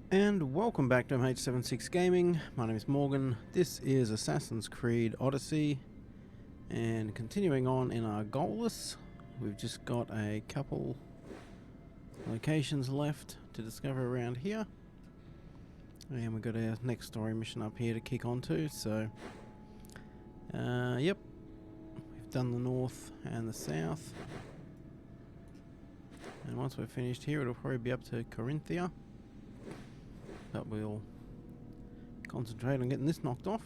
And welcome back to MH76 Gaming. My name is Morgan. This is Assassin's Creed Odyssey, and continuing on in Argolis, we've just got a couple locations left to discover around here, and we've got our next story mission up here to kick on to. So yep, we've done the north and the south, and once we're finished here it'll probably be up to Corinthia. But we'll concentrate on getting this knocked off.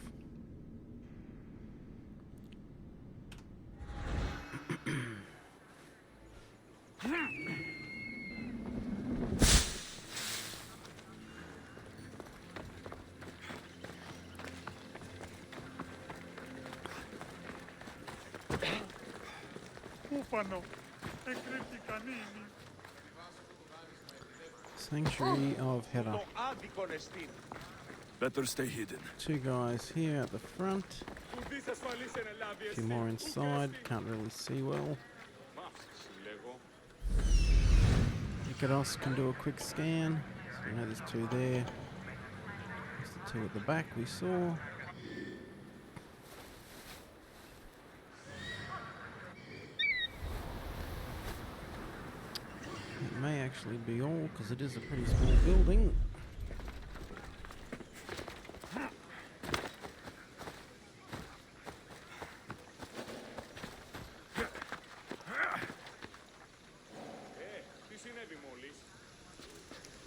Sanctuary of Hera. Better stay hidden. Two guys here at the front. A few more inside. Can't really see well. Argolis can do a quick scan. So we know there's two there. There's the two at the back we saw. It may actually be all, because it is a pretty small building.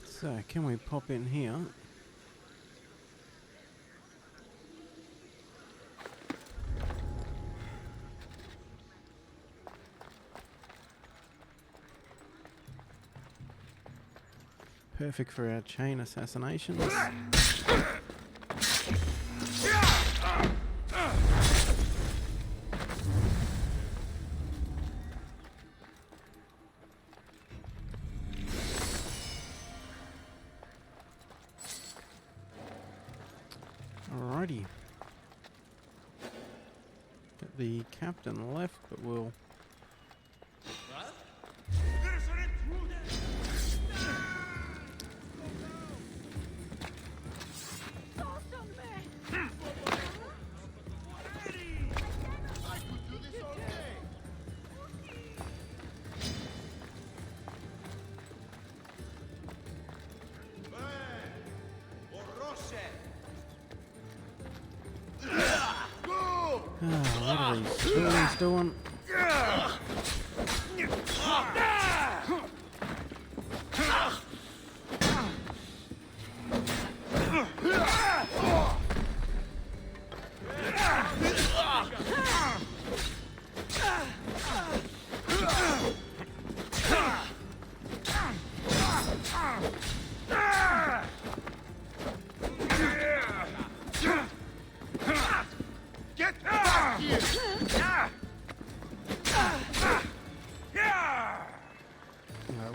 So, can we pop in here? Perfect for our chain assassinations. Alrighty. Got the captain left, but we'll... what are these toolies doing?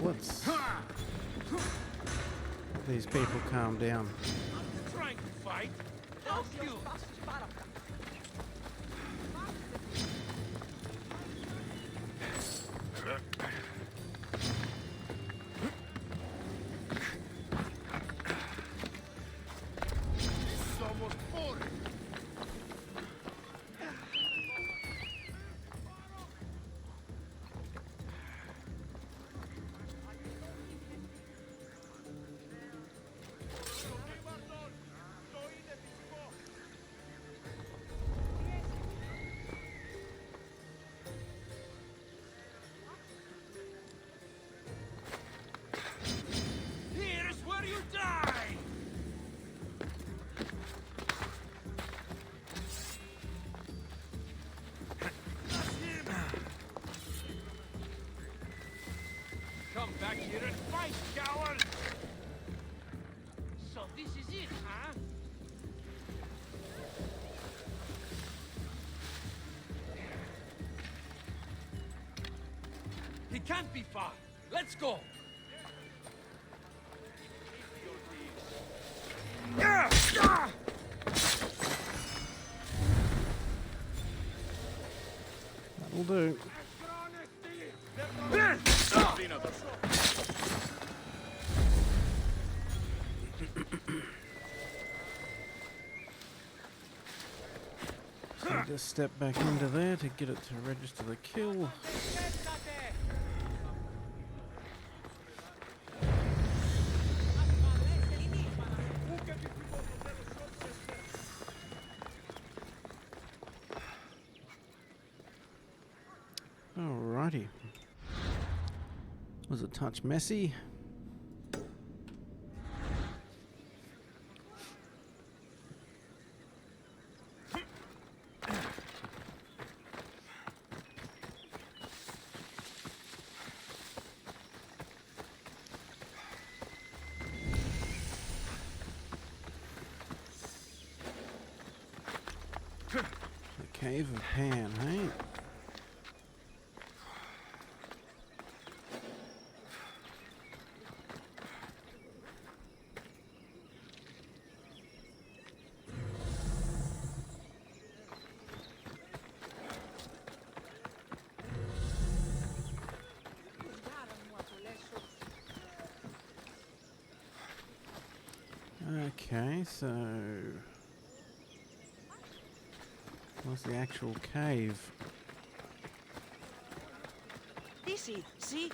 Let's these people calm down. I'm trying to fight. Help you. Come back here and fight, coward! So this is it, huh? He can't be far. Let's go! That'll do. to step back into there to get it to register the kill. Alrighty. Was a touch messy. The Cave of Pan, hey? Okay, so what's the actual cave? Odyssey, see?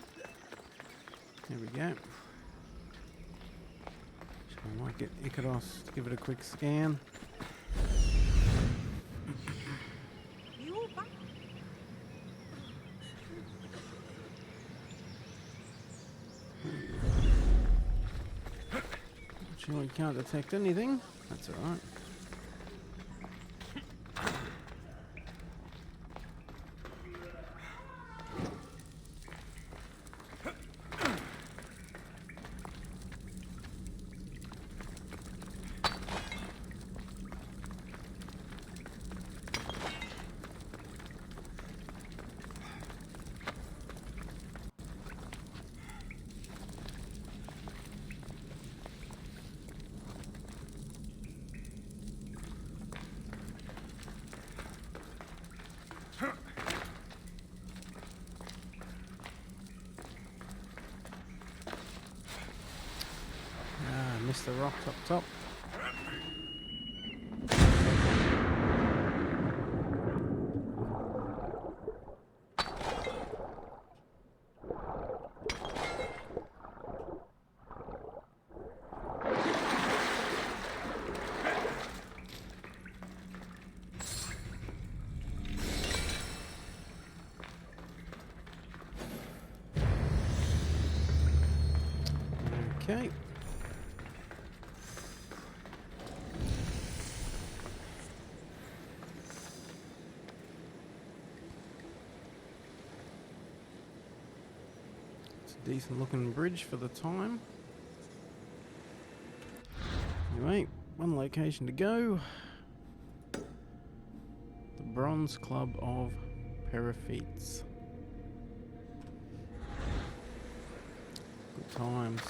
There we go. So I might get Icaros to give it a quick scan. Sure, we can't detect anything. That's alright. Missed the rock up top. Okay. Decent looking bridge for the time. Anyway, one location to go. The Bronze Club of Periphetes. Good times.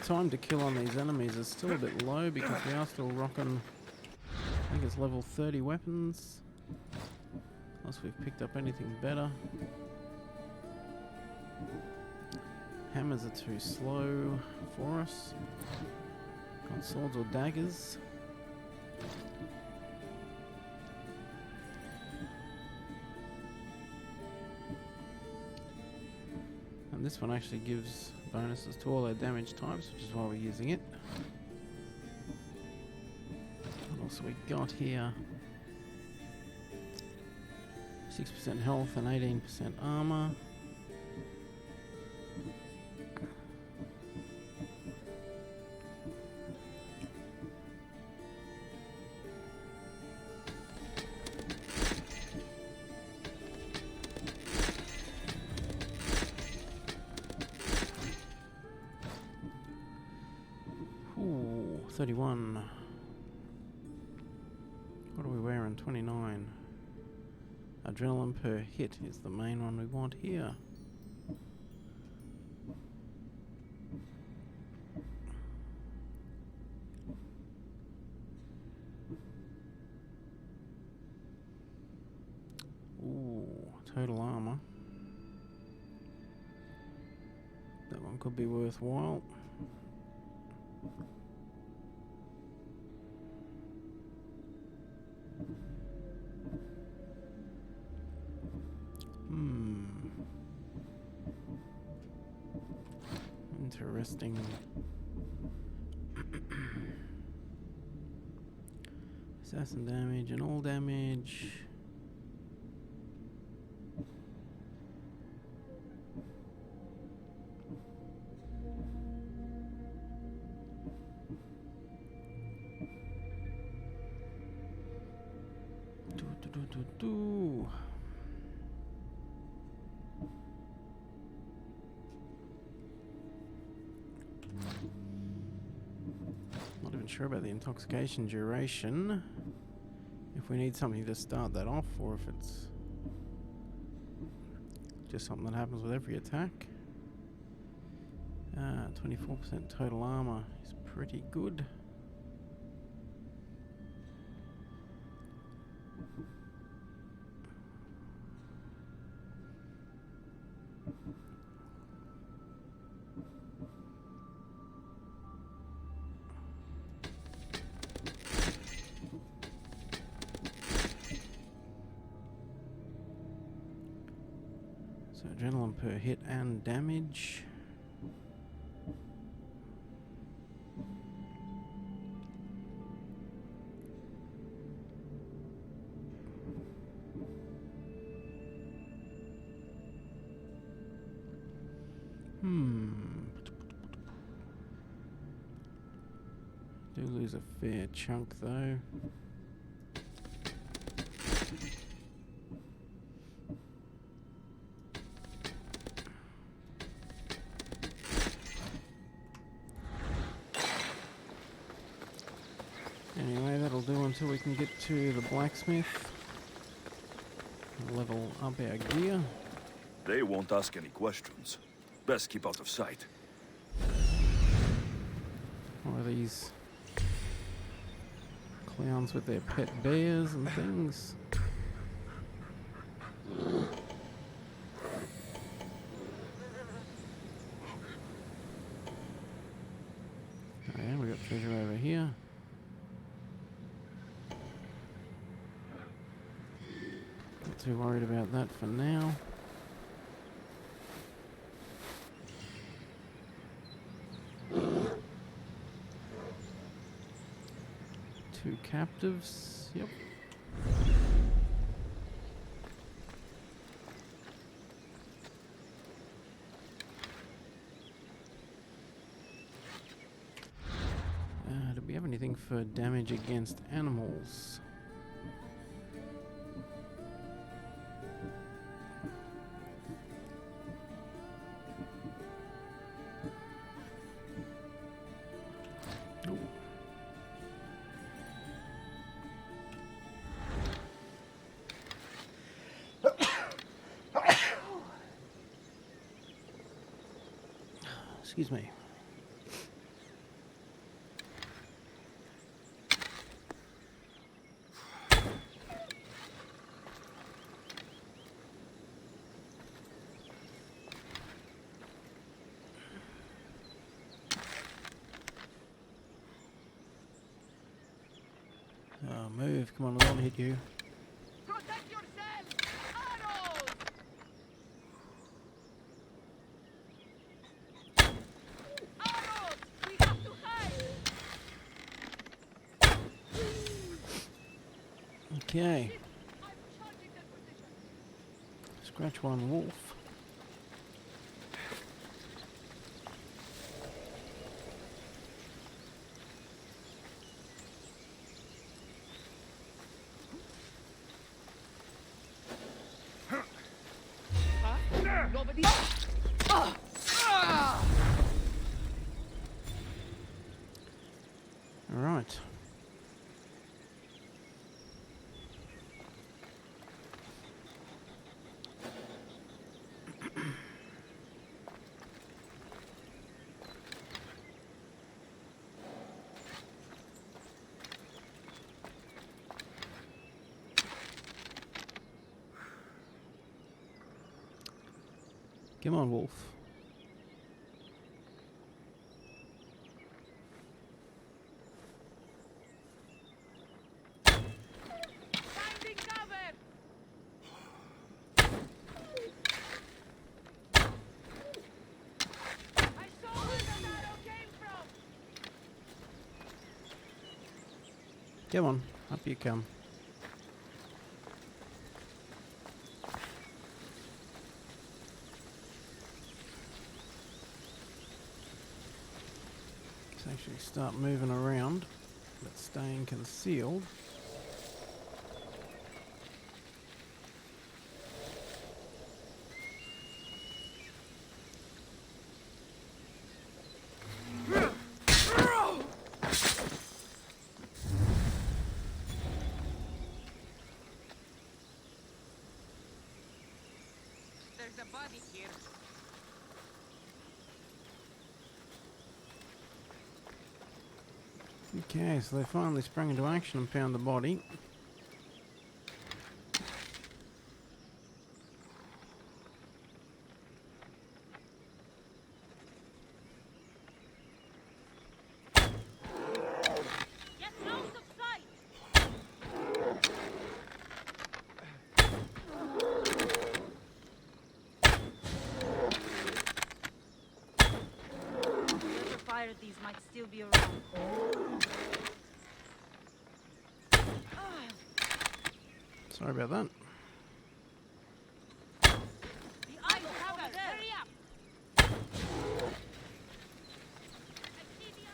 Time to kill on these enemies is still a bit low because we are still rocking, I think it's level 30 weapons, unless we've picked up anything better. Hammers are too slow for us. Got swords or daggers. And this one actually gives bonuses to all our damage types, which is why we're using it. What else we got here? 6% health and 18% armor. Ooh, 31. What are we wearing? 29. Adrenaline per hit is the main one we want here. Ooh, total armor. That one could be worthwhile. Interesting. Assassin damage and all damage. Not even sure about the intoxication duration. If we need something to start that off, or if it's just something that happens with every attack. 24% total armor is pretty good. So adrenaline per hit and damage. Do lose a fair chunk though. Anyway, that'll do until we can get to the blacksmith. Level up our gear. They won't ask any questions. Best keep out of sight. What are these clowns with their pet bears and things? Oh yeah, we got treasure over here. Not too worried about that for now. Two captives, yep. Do we have anything for damage against animals? Nope. Excuse me. Oh, move. Come on, I don't want to hit you. Protect yourself! Arrows! Arrows! We have to hide! Okay. I'm charging that position. Scratch one wolf. Nobody. All right. Come on, wolf. Come on, up you come. Let's actually start moving around, but staying concealed. There's a body here. Okay, so they finally sprang into action and found the body. Get out of sight! Whoever fired these might still be around. Sorry about that. The eyes are over there! Hurry up! I see the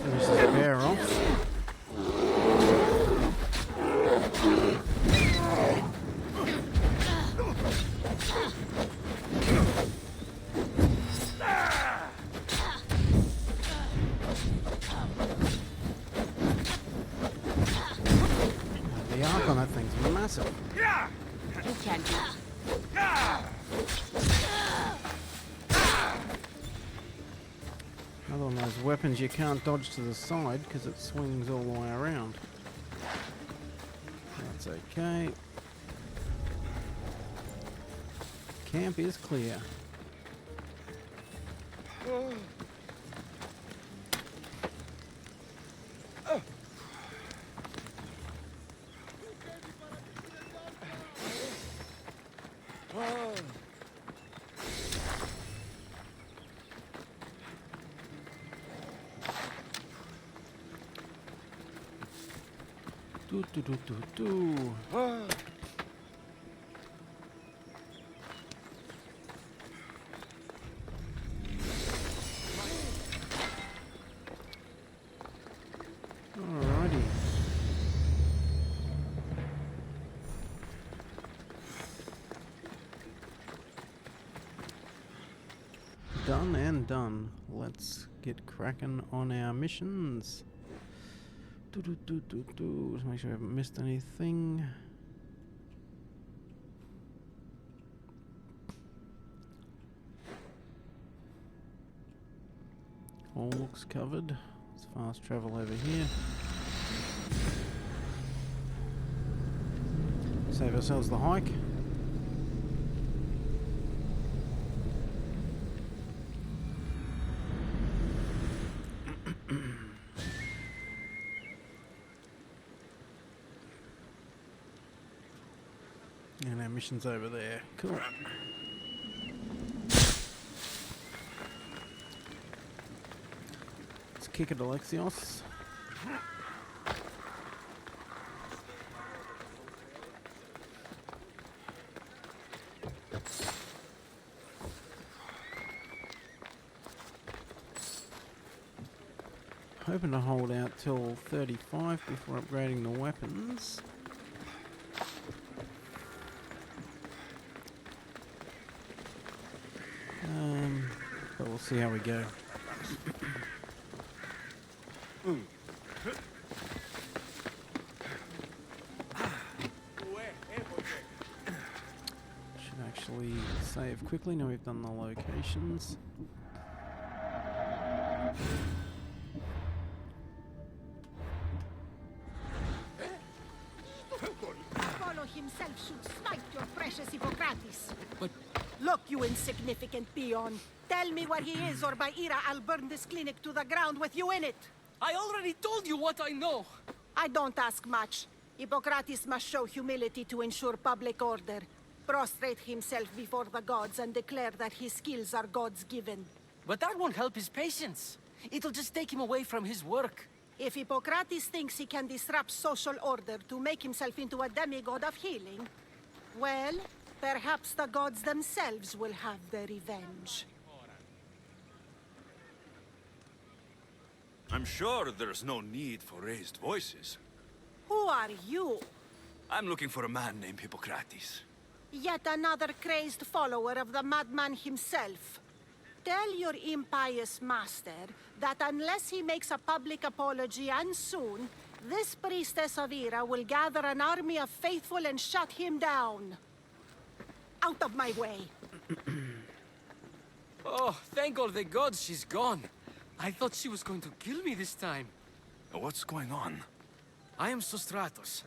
Finish this bear off. The arc on that thing's massive. You can do it. Another one of those weapons you can't dodge to the side because it swings all the way around. That's okay. Camp is clear. Do do do do do. Alrighty. Done and done. Let's get cracking on our missions. Just make sure I haven't missed anything. All looks covered. Let's fast travel over here. Save ourselves the hike. And our mission's over there. Cool. Let's kick it, Alexios. Hoping to hold out till 35 before upgrading the weapons. But we'll see how we go. Should actually save quickly now we've done the locations. Apollo himself should smite your precious Hippocrates. But Look, you insignificant peon. Tell me where he is, or by Ira, I'll burn this clinic to the ground with you in it. I already told you what I know. I don't ask much. Hippocrates must show humility to ensure public order. Prostrate himself before the gods and declare that his skills are God's given. But that won't help his patients. It'll just take him away from his work. If Hippocrates thinks he can disrupt social order to make himself into a demigod of healing, well, perhaps the gods themselves will have their revenge. I'm sure there's no need for raised voices. Who are you? I'm looking for a man named Hippocrates. Yet another crazed follower of the madman himself. Tell your impious master that unless he makes a public apology, and soon, this priestess of Ira will gather an army of faithful and shut him down. Out of my way. Oh, thank all the gods she's gone. I thought she was going to kill me this time. What's going on? I am Sostratos.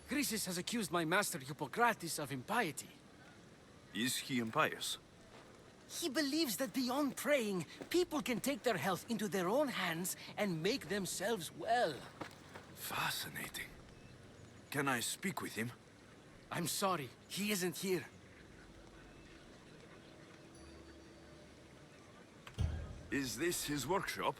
Chrysis has accused my master Hippocrates of impiety. Is he impious? He believes that beyond praying, people can take their health into their own hands and make themselves well. Fascinating. Can I speak with him? I'm sorry, he isn't here. Is this his workshop?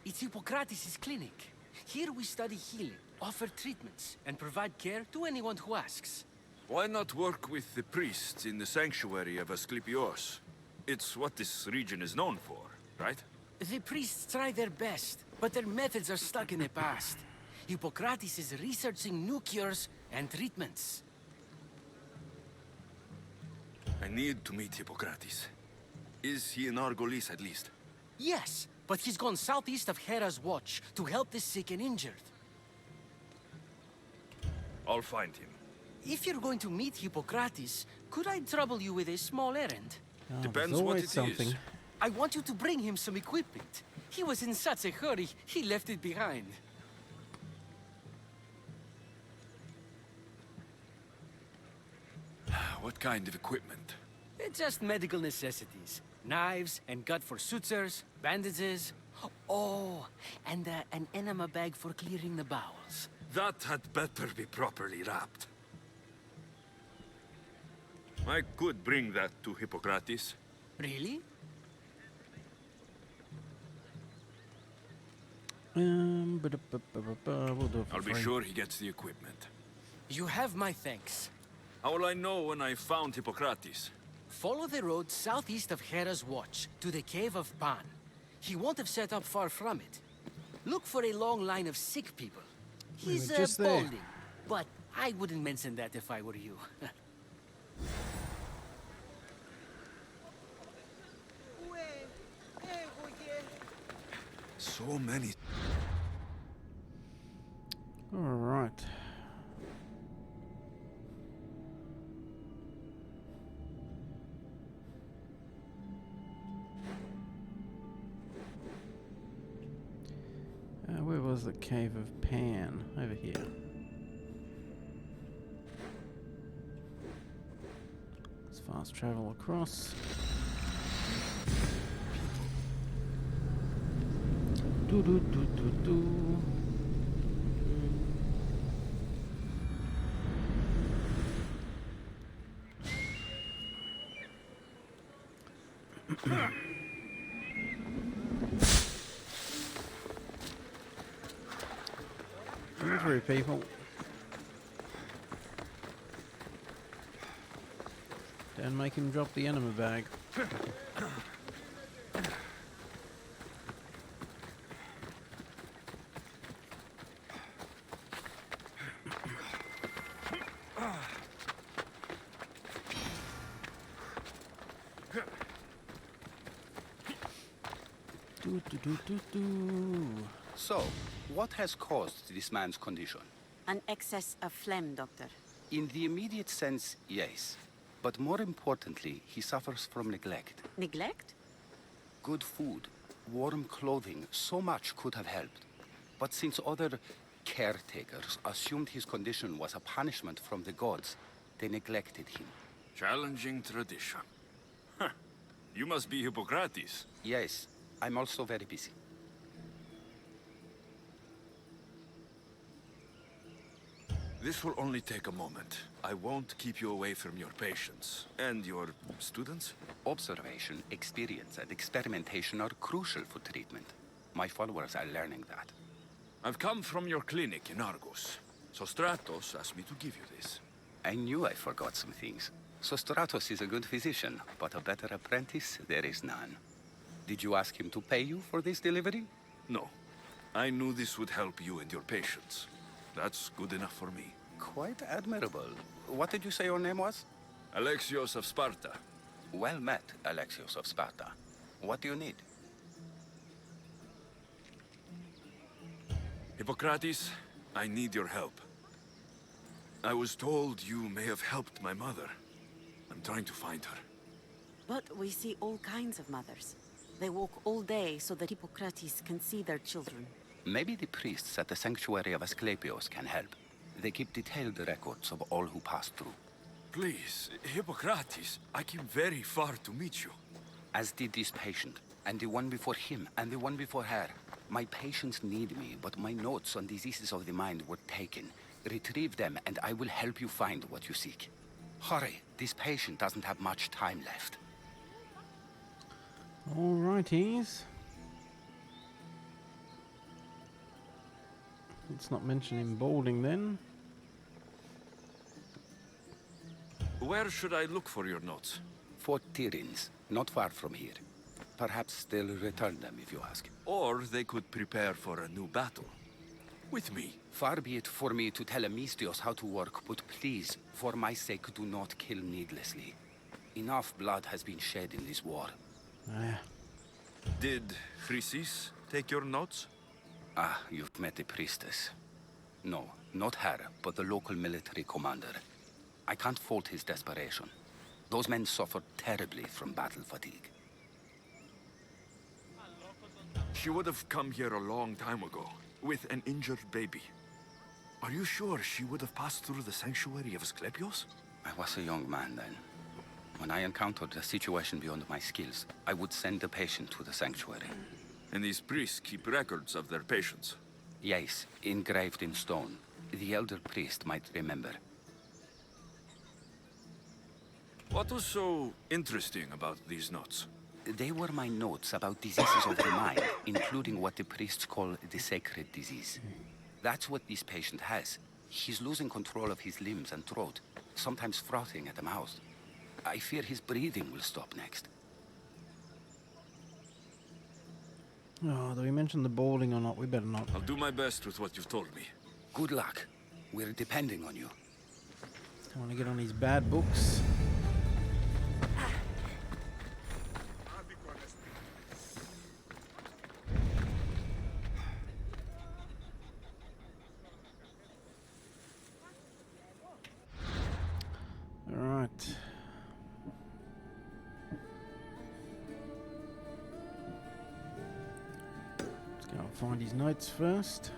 It's Hippocrates' clinic. Here we study healing, offer treatments, and provide care to anyone who asks. Why not work with the priests in the sanctuary of Asclepios? It's what this region is known for, right? The priests try their best, but their methods are stuck in the past. Hippocrates is researching new cures and treatments. I need to meet Hippocrates. Is he in Argolis at least? Yes, but he's gone southeast of Hera's watch to help the sick and injured. I'll find him. If you're going to meet Hippocrates, could I trouble you with a small errand? Oh, Depends there's what always it something. is. I want you to bring him some equipment. He was in such a hurry, he left it behind. What kind of equipment? Just medical necessities. Knives and gut for sutures, bandages. Oh, and an enema bag for clearing the bowels. That had better be properly wrapped. I could bring that to Hippocrates. Really? We'll do it for I'll be free. sure he gets the equipment. You have my thanks. How will I know when I found Hippocrates? Follow the road southeast of Hera's watch to the cave of Pan. He won't have set up far from it. Look for a long line of sick people. We He's were just there. balding, but I wouldn't mention that if I were you. So many. All right. Where was the cave of Pan? Over here. Let's fast travel across. Do do do do do. Come through, people. Don't make him drop the enema bag. Do do do do do. So, what has caused this man's condition? An excess of phlegm, Doctor. In the immediate sense, yes. But more importantly, he suffers from neglect. Neglect? Good food, warm clothing, so much could have helped. But since other caretakers assumed his condition was a punishment from the gods, they neglected him. Challenging tradition. You must be Hippocrates. Yes, I'm also very busy. This will only take a moment. I won't keep you away from your patients. And your students? Observation, experience, and experimentation are crucial for treatment. My followers are learning that. I've come from your clinic in Argos. So Stratos asked me to give you this. I knew I forgot some things. So Stratos is a good physician, but a better apprentice there is none. Did you ask him to pay you for this delivery? No. I knew this would help you and your patients. That's good enough for me. Quite admirable. What did you say your name was? Alexios of Sparta. Well met, Alexios of Sparta. What do you need? Hippocrates, I need your help. I was told you may have helped my mother. I'm trying to find her. But we see all kinds of mothers. They walk all day so that Hippocrates can see their children. Maybe the priests at the sanctuary of Asclepios can help. They keep detailed records of all who pass through. Please, Hippocrates, I came very far to meet you. As did this patient, and the one before him, and the one before her. My patients need me, but my notes on diseases of the mind were taken. Retrieve them, and I will help you find what you seek. Hurry, this patient doesn't have much time left. Alrighties. Let's not mention him balding then. Where should I look for your notes? 4 Tyrins, not far from here. Perhaps they'll return them if you ask. Or they could prepare for a new battle. With me. Far be it for me to tell Amistios how to work, but please, for my sake, do not kill needlessly. Enough blood has been shed in this war. Ah, Did Chrysis take your notes? Ah, you've met the priestess. No, not her, but the local military commander. I can't fault his desperation. Those men suffered terribly from battle fatigue. She would have come here a long time ago, with an injured baby. Are you sure she would have passed through the sanctuary of Asclepios? I was a young man then. When I encountered a situation beyond my skills, I would send the patient to the sanctuary. And these priests keep records of their patients. Yes, engraved in stone. The elder priest might remember. What was so interesting about these notes? They were my notes about diseases of the mind, including what the priests call the sacred disease. That's what this patient has. He's losing control of his limbs and throat, sometimes frothing at the mouth. I fear his breathing will stop next. oh, do we mention the balding or not? We better not. I'll do my best with what you've told me. Good luck. We're depending on you. Don't want to get on his bad books. Alright. Let's go and find his notes first.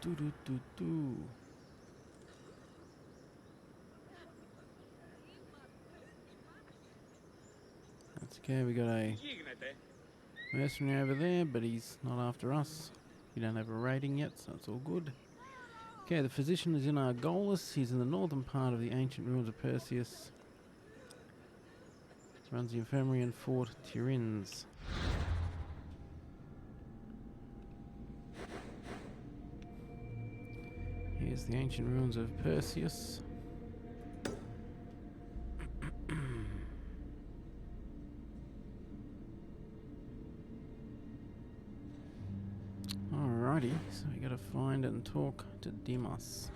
Do do do do. That's okay, we got a mercenary over there, but he's not after us. We don't have a rating yet, so it's all good. Okay, the physician is in Argolis. He's in the northern part of the ancient ruins of Perseus. Runs the infirmary and Fort Tyrins. Here's the ancient ruins of Perseus. Alrighty, so we gotta find and talk to Deimos.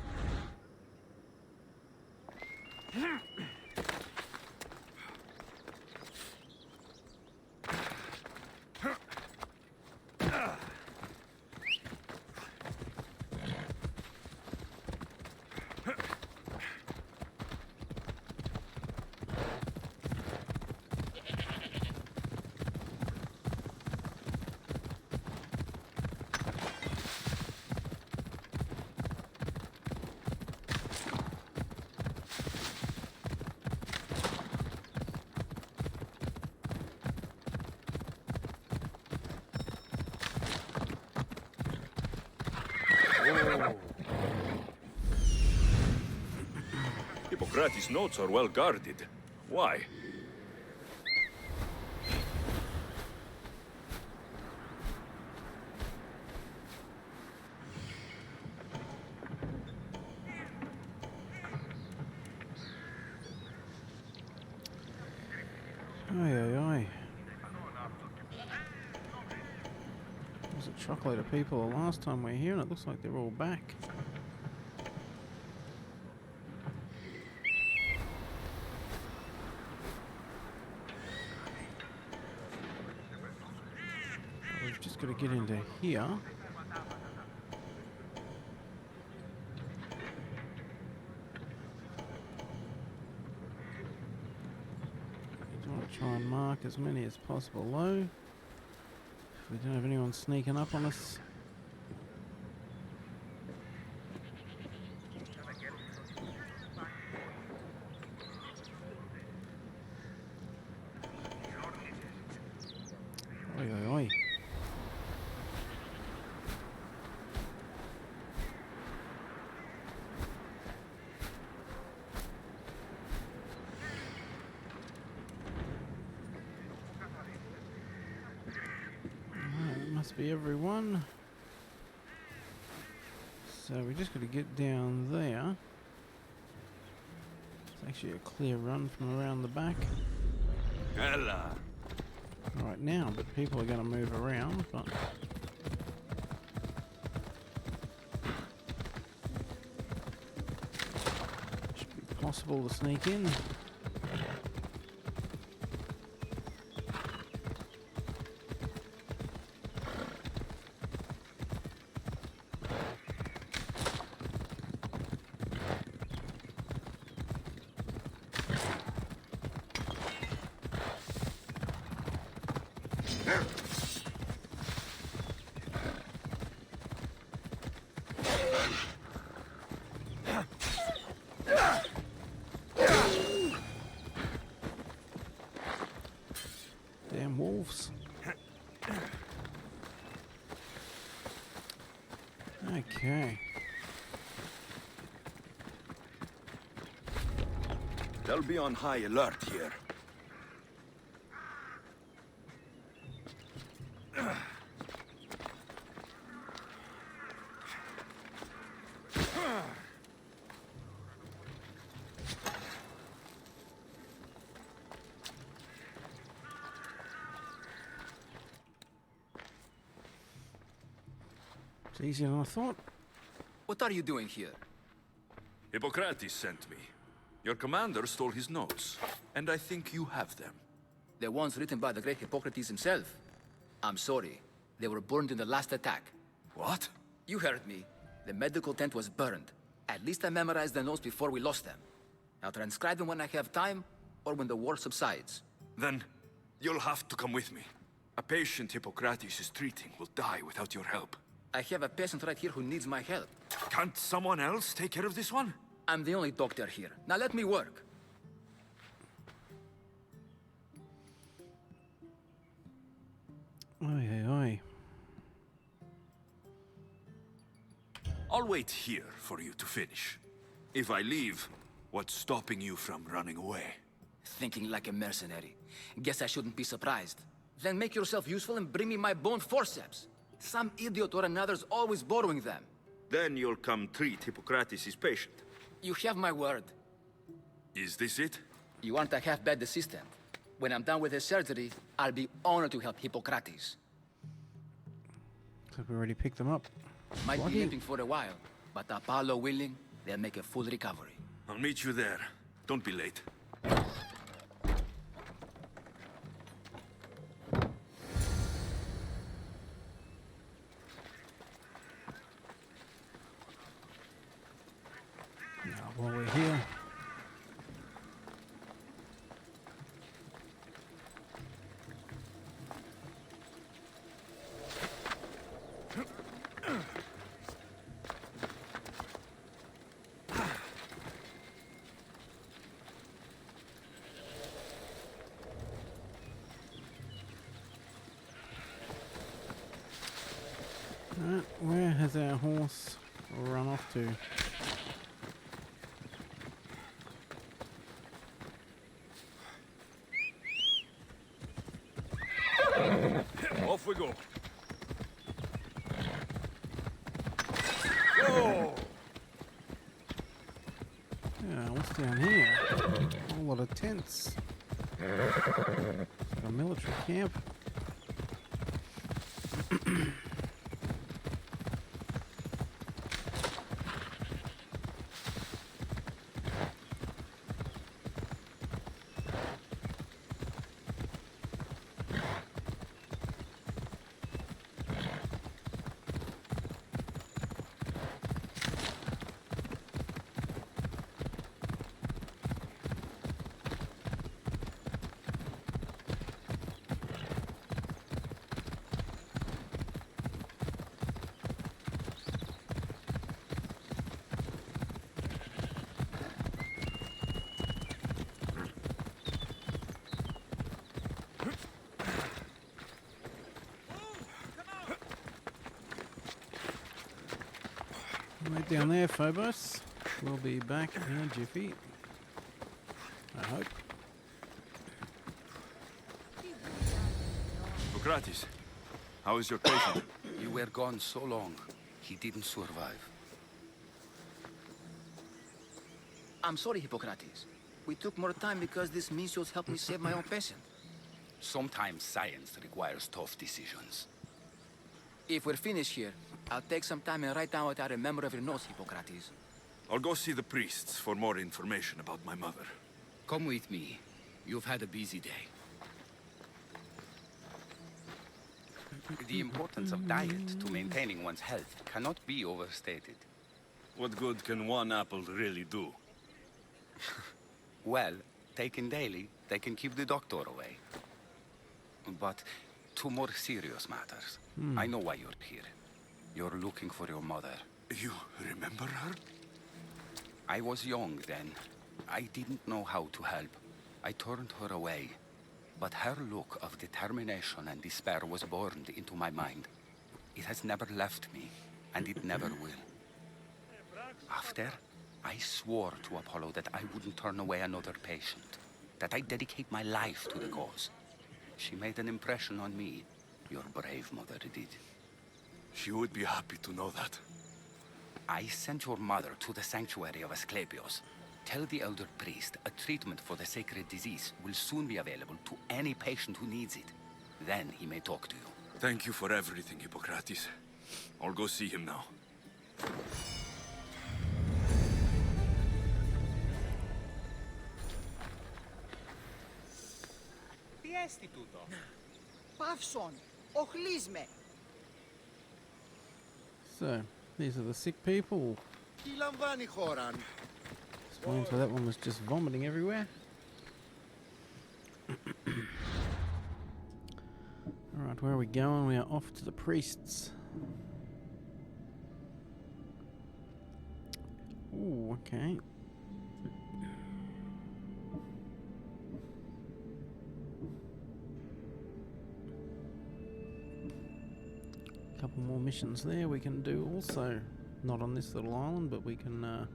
Hippocrates' notes are well guarded. Why? Oi. There's a truckload of people the last time we were here, and it looks like they're all back. We've just got to get into here. Try and mark as many as possible low. If we don't have anyone sneaking up on us. Oi. Must be everyone. So we just got to get down there. It's actually a clear run from around the back. Ella. Right now, but people are going to move around. But should be possible to sneak in. Damn wolves. Okay. They'll be on high alert here. It's easier than I thought. What are you doing here? Hippocrates sent me. Your commander stole his notes, and I think you have them. The ones written by the great Hippocrates himself. I'm sorry. They were burned in the last attack. What? You heard me. The medical tent was burned. At least I memorized the notes before we lost them. I'll transcribe them when I have time, or when the war subsides. Then, you'll have to come with me. A patient Hippocrates is treating will die without your help. I have a patient right here who needs my help. Can't someone else take care of this one? I'm the only doctor here. Now let me work. Oi. I'll wait here for you to finish. If I leave, what's stopping you from running away? Thinking like a mercenary. Guess I shouldn't be surprised. Then make yourself useful and bring me my bone forceps. Some idiot or another's always borrowing them. Then you'll come treat Hippocrates' patient. You have my word. Is this it? You aren't a half-bad assistant. When I'm done with his surgery, I'll be honored to help Hippocrates. So we already picked them up. Might Bloody- be limping for a while, but Apollo willing, they'll make a full recovery. I'll meet you there. Don't be late. Now, while we're here, where has our horse run off to? Off we go. Whoa! Yeah, what's down here? A whole lot of tents. A military camp. Right down there, Phobos. We'll be back in a jiffy. I hope. Hippocrates, how is your patient? You were gone so long, he didn't survive. I'm sorry, Hippocrates. We took more time because this Misios helped me save my own patient. Sometimes science requires tough decisions. If we're finished here, I'll take some time and write down what I remember of your notes, Hippocrates. I'll go see the priests for more information about my mother. Come with me. You've had a busy day. The importance of diet to maintaining one's health cannot be overstated. What good can one apple really do? Well, taken daily, they can keep the doctor away. But to more serious matters, I know why you're here. You're looking for your mother. You remember her? I was young then. I didn't know how to help. I turned her away. But her look of determination and despair was burned into my mind. It has never left me, and it never will. After, I swore to Apollo that I wouldn't turn away another patient, that I'd dedicate my life to the cause. She made an impression on me. Your brave mother did. She would be happy to know that. I sent your mother to the sanctuary of Asclepios. Tell the elder priest a treatment for the sacred disease will soon be available to any patient who needs it. Then he may talk to you. Thank you for everything, Hippocrates. I'll go see him now. Pavson, ochlisme. So, these are the sick people. Explains why that one was just vomiting everywhere. Alright, where are we going? We are off to the priests. Ooh, okay. Couple more missions there we can do also. Not on this little island, but we can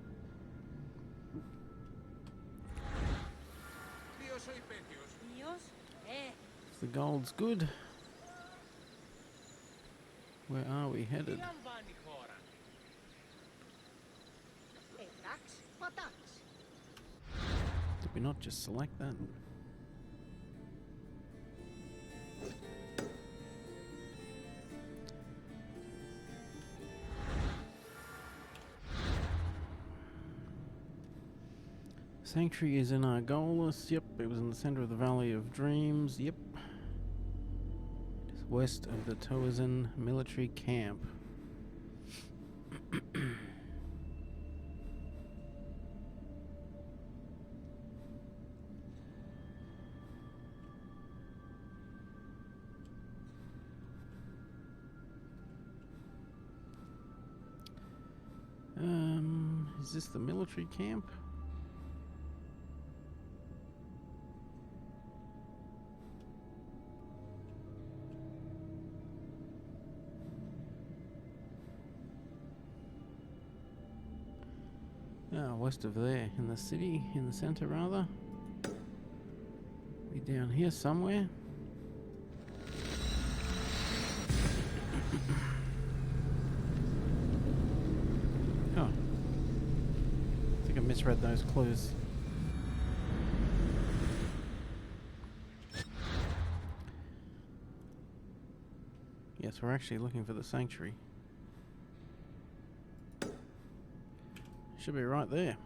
if the gold's good. Where are we headed? Did we not just select that? Sanctuary is in Argolis. Yep, it was in the center of the Valley of Dreams. Yep. It's west of the Toazin military camp. Is this the military camp? West of there, in the city, in the center rather. Be down here somewhere. misread those clues. Yes, we're actually looking for the sanctuary. Should be right there.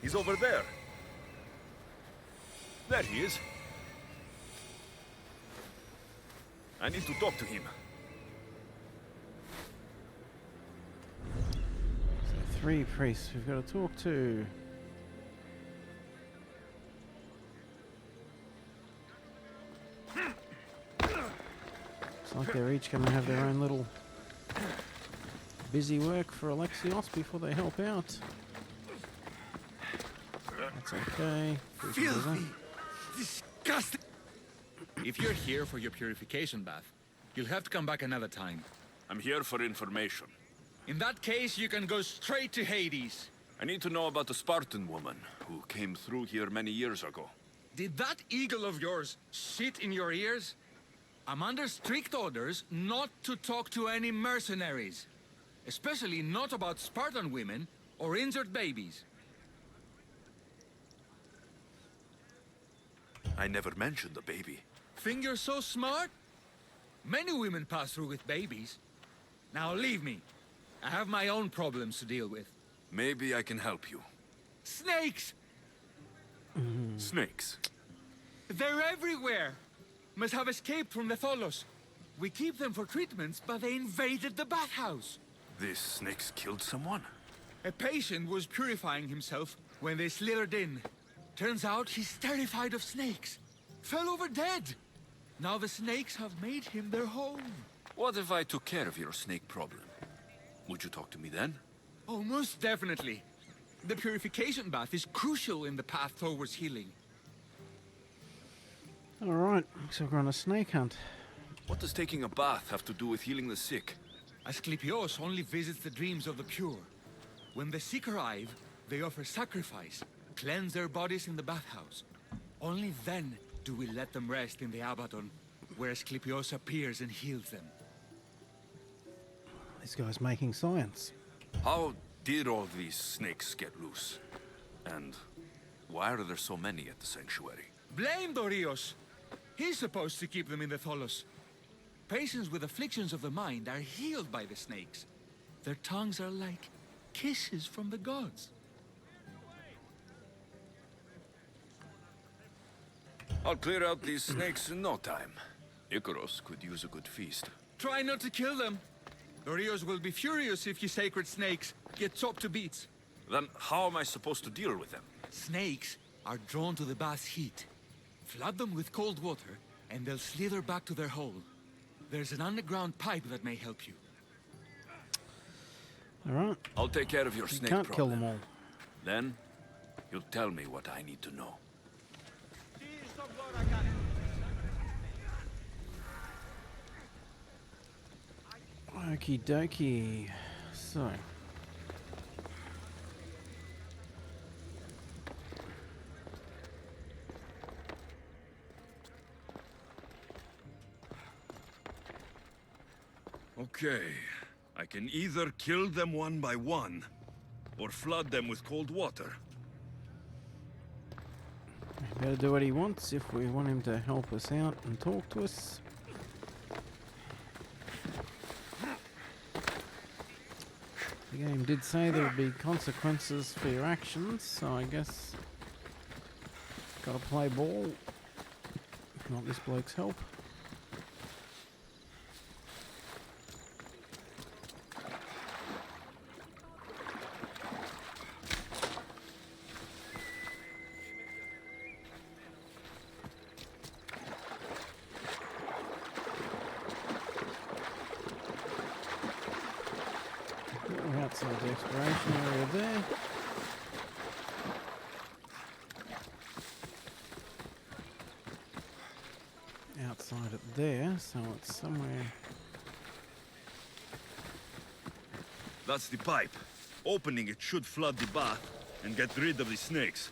He's over there. There he is. I need to talk to him. So 3 priests we've got to talk to. Looks like they're each going to have their own little busy work for Alexios before they help out. That's okay. Filthy! Disgusting! If you're here for your purification bath, you'll have to come back another time. I'm here for information. In that case, you can go straight to Hades. I need to know about the Spartan woman who came through here many years ago. Did that eagle of yours shit in your ears? I'm under strict orders not to talk to any mercenaries. Especially not about Spartan women or injured babies. I never mentioned the baby. Think you're so smart? Many women pass through with babies. Now leave me. I have my own problems to deal with. Maybe I can help you. Snakes! Snakes? They're everywhere! Must have escaped from the Tholos. We keep them for treatments, but they invaded the bathhouse. These snakes killed someone? A patient was purifying himself when they slithered in. Turns out he's terrified of snakes. Fell over dead. Now the snakes have made him their home. What if I took care of your snake problem? Would you talk to me then? Oh, most definitely. The purification bath is crucial in the path towards healing. Alright, so we're on a snake hunt. What does taking a bath have to do with healing the sick? Asclepios only visits the dreams of the pure. When the sick arrive, they offer sacrifice, cleanse their bodies in the bathhouse. Only then do we let them rest in the Abaddon, where Asclepios appears and heals them. This guy's making science. How did all these snakes get loose? And why are there so many at the sanctuary? Blame Dorios! He's supposed to keep them in the Tholos. Patients with afflictions of the mind are healed by the snakes. Their tongues are like kisses from the gods. I'll clear out these snakes in no time. Icaros could use a good feast. Try not to kill them. Dorios will be furious if you sacred snakes get chopped to bits. Then how am I supposed to deal with them? Snakes are drawn to the bath's heat. Flood them with cold water, and they'll slither back to their hole. There's an underground pipe that may help you. Alright. I'll take care of your You snake can't problem. kill them all. Then, you'll tell me what I need to know. Okie dokie. So. Okay. I can either kill them one by one, or flood them with cold water. We better do what he wants if we want him to help us out and talk to us. The game did say there would be consequences for your actions, so I guess gotta play ball. If not this bloke's help. We're outside the exploration area there. Outside it there, so it's somewhere. That's the pipe. Opening it should flood the bath and get rid of the snakes.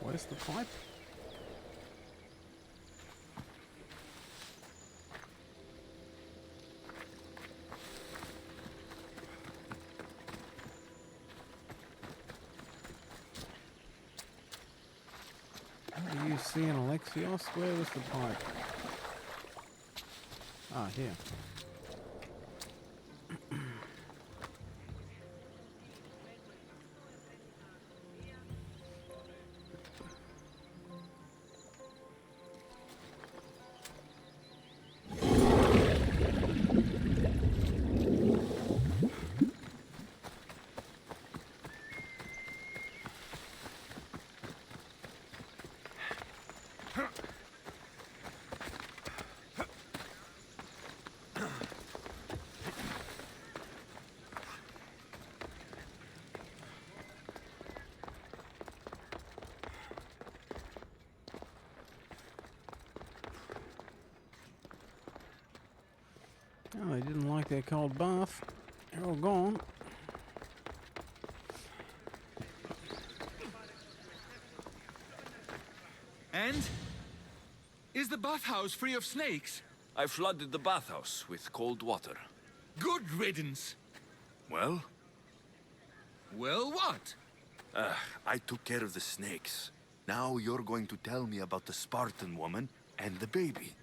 Where's the pipe? see an Alexios. Where was the pipe? Ah, here. Oh, they didn't like their cold bath. They're all gone. And? Is the bathhouse free of snakes? I flooded the bathhouse with cold water. Good riddance. Well? Well, what? I took care of the snakes. Now you're going to tell me about the Spartan woman and the baby.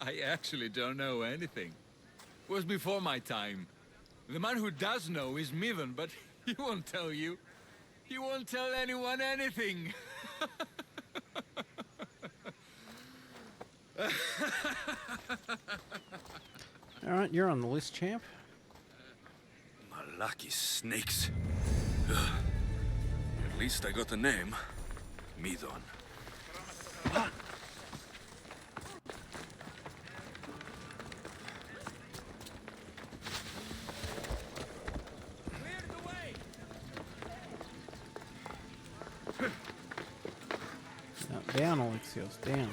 I actually don't know anything. Was before my time. The man who does know is Mivan, but he won't tell you. He won't tell anyone anything. Alright, you're on the list, champ. Malaki snakes. At least I got a name. Midon. Down, Alexios, down.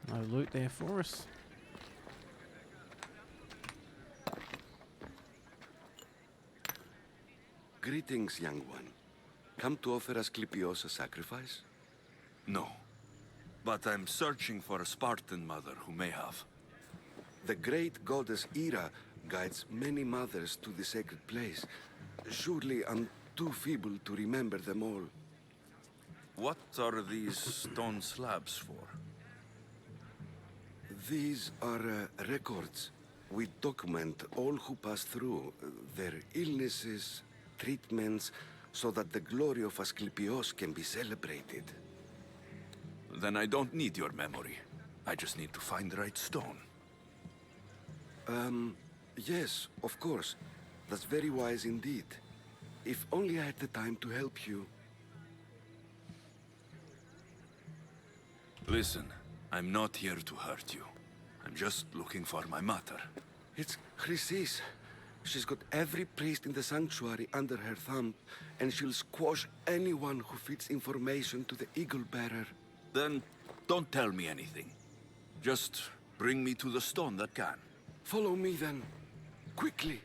No loot there for us. Greetings, young one. Come to offer Asclepios a sacrifice? No. But I'm searching for a Spartan mother who may have. The great goddess Ira guides many mothers to the sacred place. Surely I'm too feeble to remember them all. What are these stone slabs for? These are records. We document all who pass through, their illnesses, treatments, so that the glory of Asclepios can be celebrated. Then I don't need your memory. I just need to find the right stone. Yes, of course. That's very wise indeed. If only I had the time to help you. Listen, I'm not here to hurt you. I'm just looking for my mother. It's Chrysis. She's got every priest in the sanctuary under her thumb, and she'll squash anyone who feeds information to the Eagle Bearer. Then don't tell me anything. Just bring me to the stone that can. Follow me then. Quickly.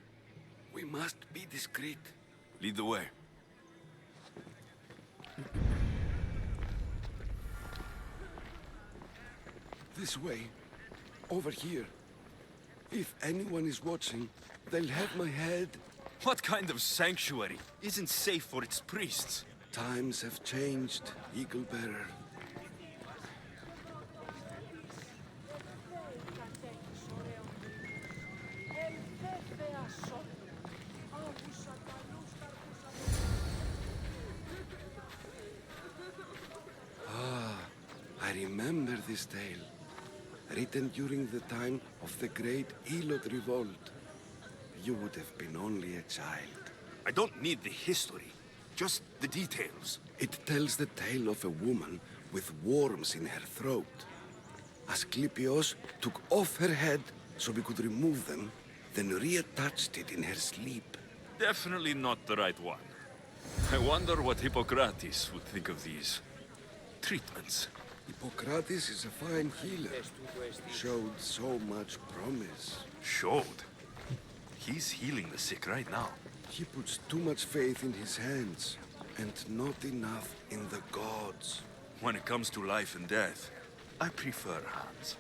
We must be discreet. Lead the way. This way. Over here. If anyone is watching, they'll have my head. What kind of sanctuary isn't safe for its priests? Times have changed, Eagle Bearer. I remember this tale. Written during the time of the great Elot revolt. You would have been only a child. I don't need the history, just the details. It tells the tale of a woman with worms in her throat. Asclepios took off her head so we could remove them, then reattached it in her sleep. Definitely not the right one. I wonder what Hippocrates would think of these treatments. Hippocrates is a fine healer. Showed so much promise. Showed? He's healing the sick right now. He puts too much faith in his hands. and not enough in the gods. When it comes to life and death, I prefer Hans.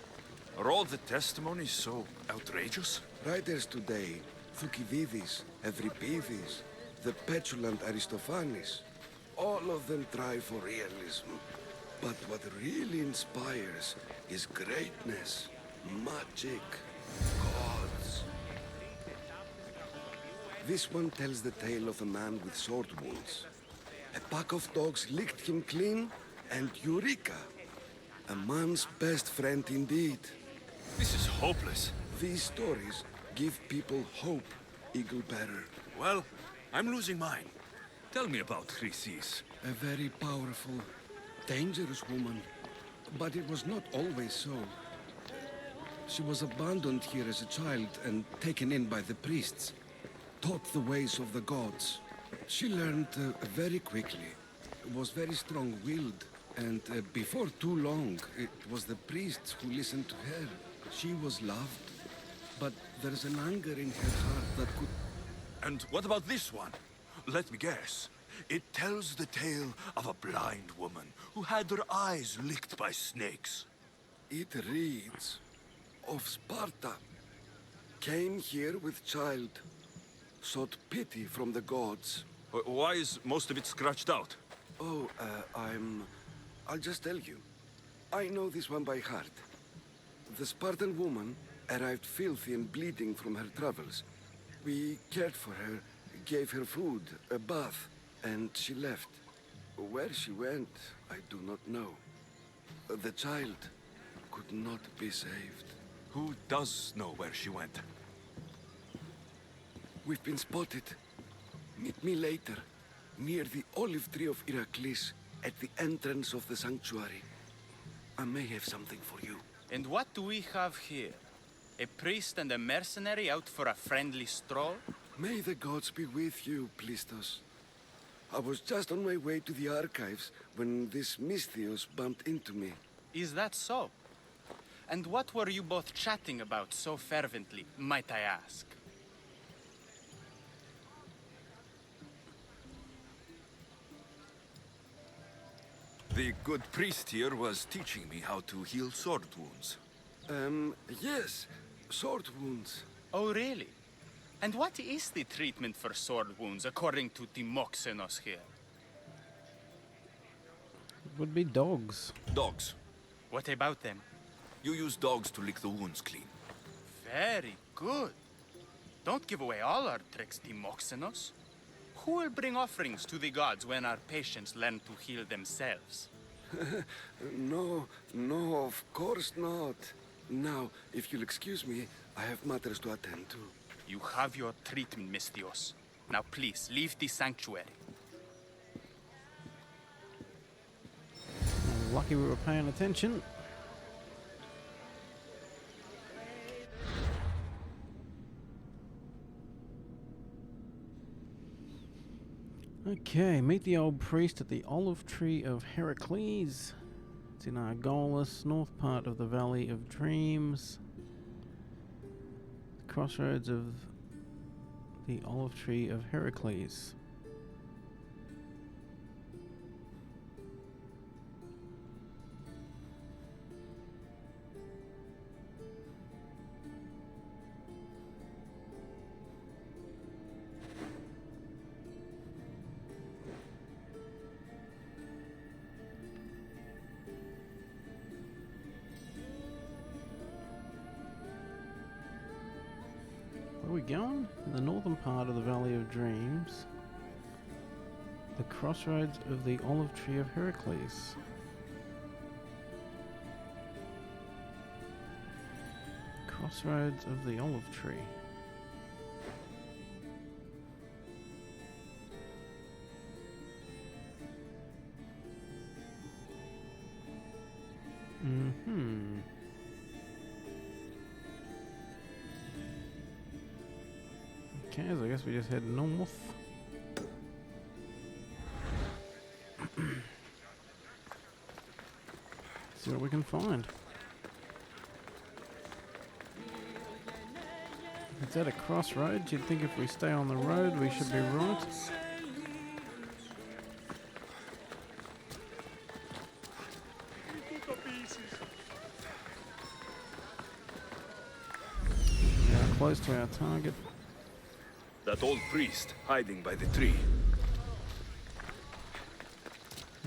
Are all the testimonies so outrageous? Writers today, Thucydides, Euripides, the petulant Aristophanes, all of them try for realism. But what really inspires is greatness, magic, gods. This one tells the tale of a man with sword wounds. A pack of dogs licked him clean, and Eureka! A man's best friend indeed. This is hopeless. These stories give people hope, Eagle Bearer. Well, I'm losing mine. Tell me about Chrysis. A very powerful, dangerous woman. But it was not always so. She was abandoned here as a child and taken in by the priests. Taught the ways of the gods. She learned very quickly. Was very strong-willed. And before too long, it was the priests who listened to her. She was loved. But there's an anger in her heart that could... And what about this one? Let me guess. It tells the tale of a blind woman who had her eyes licked by snakes. It reads of Sparta. Came here with child. Sought pity from the gods. Why is most of it scratched out? Oh, I'll just tell you. I know this one by heart. The Spartan woman arrived filthy and bleeding from her travels. We cared for her, gave her food, a bath, and she left. Where she went, I do not know. The child could not be saved. Who does know where she went? We've been spotted. Meet me later, near the olive tree of Heracles, at the entrance of the sanctuary. I may have something for you. And what do we have here? A priest and a mercenary out for a friendly stroll? May the gods be with you, Plistos. I was just on my way to the archives when this Misthios bumped into me. Is that so? And what were you both chatting about so fervently, might I ask? The good priest here was teaching me how to heal sword wounds. Yes. Sword wounds. Oh, really? And what is the treatment for sword wounds, according to Timoxenos here? It would be dogs. Dogs. What about them? You use dogs to lick the wounds clean. Very good. Don't give away all our tricks, Timoxenos. Who will bring offerings to the gods when our patients learn to heal themselves? No, of course not. Now, if you'll excuse me, I have matters to attend to. You have your treatment, Misthios. Now please, leave the sanctuary. Lucky we were paying attention. Okay, meet the old priest at the olive tree of Heracles. It's in Argolis, north part of the Valley of Dreams. The crossroads of the olive tree of Heracles. Where are we going? In the northern part of the Valley of Dreams. The crossroads of the olive tree of Heracles. Crossroads of the olive tree. Mm-hmm. Okay, so I guess we just head north. See what we can find. It's at a crossroads. You'd think if we stay on the road, we should be right. close to our target. That old priest hiding by the tree.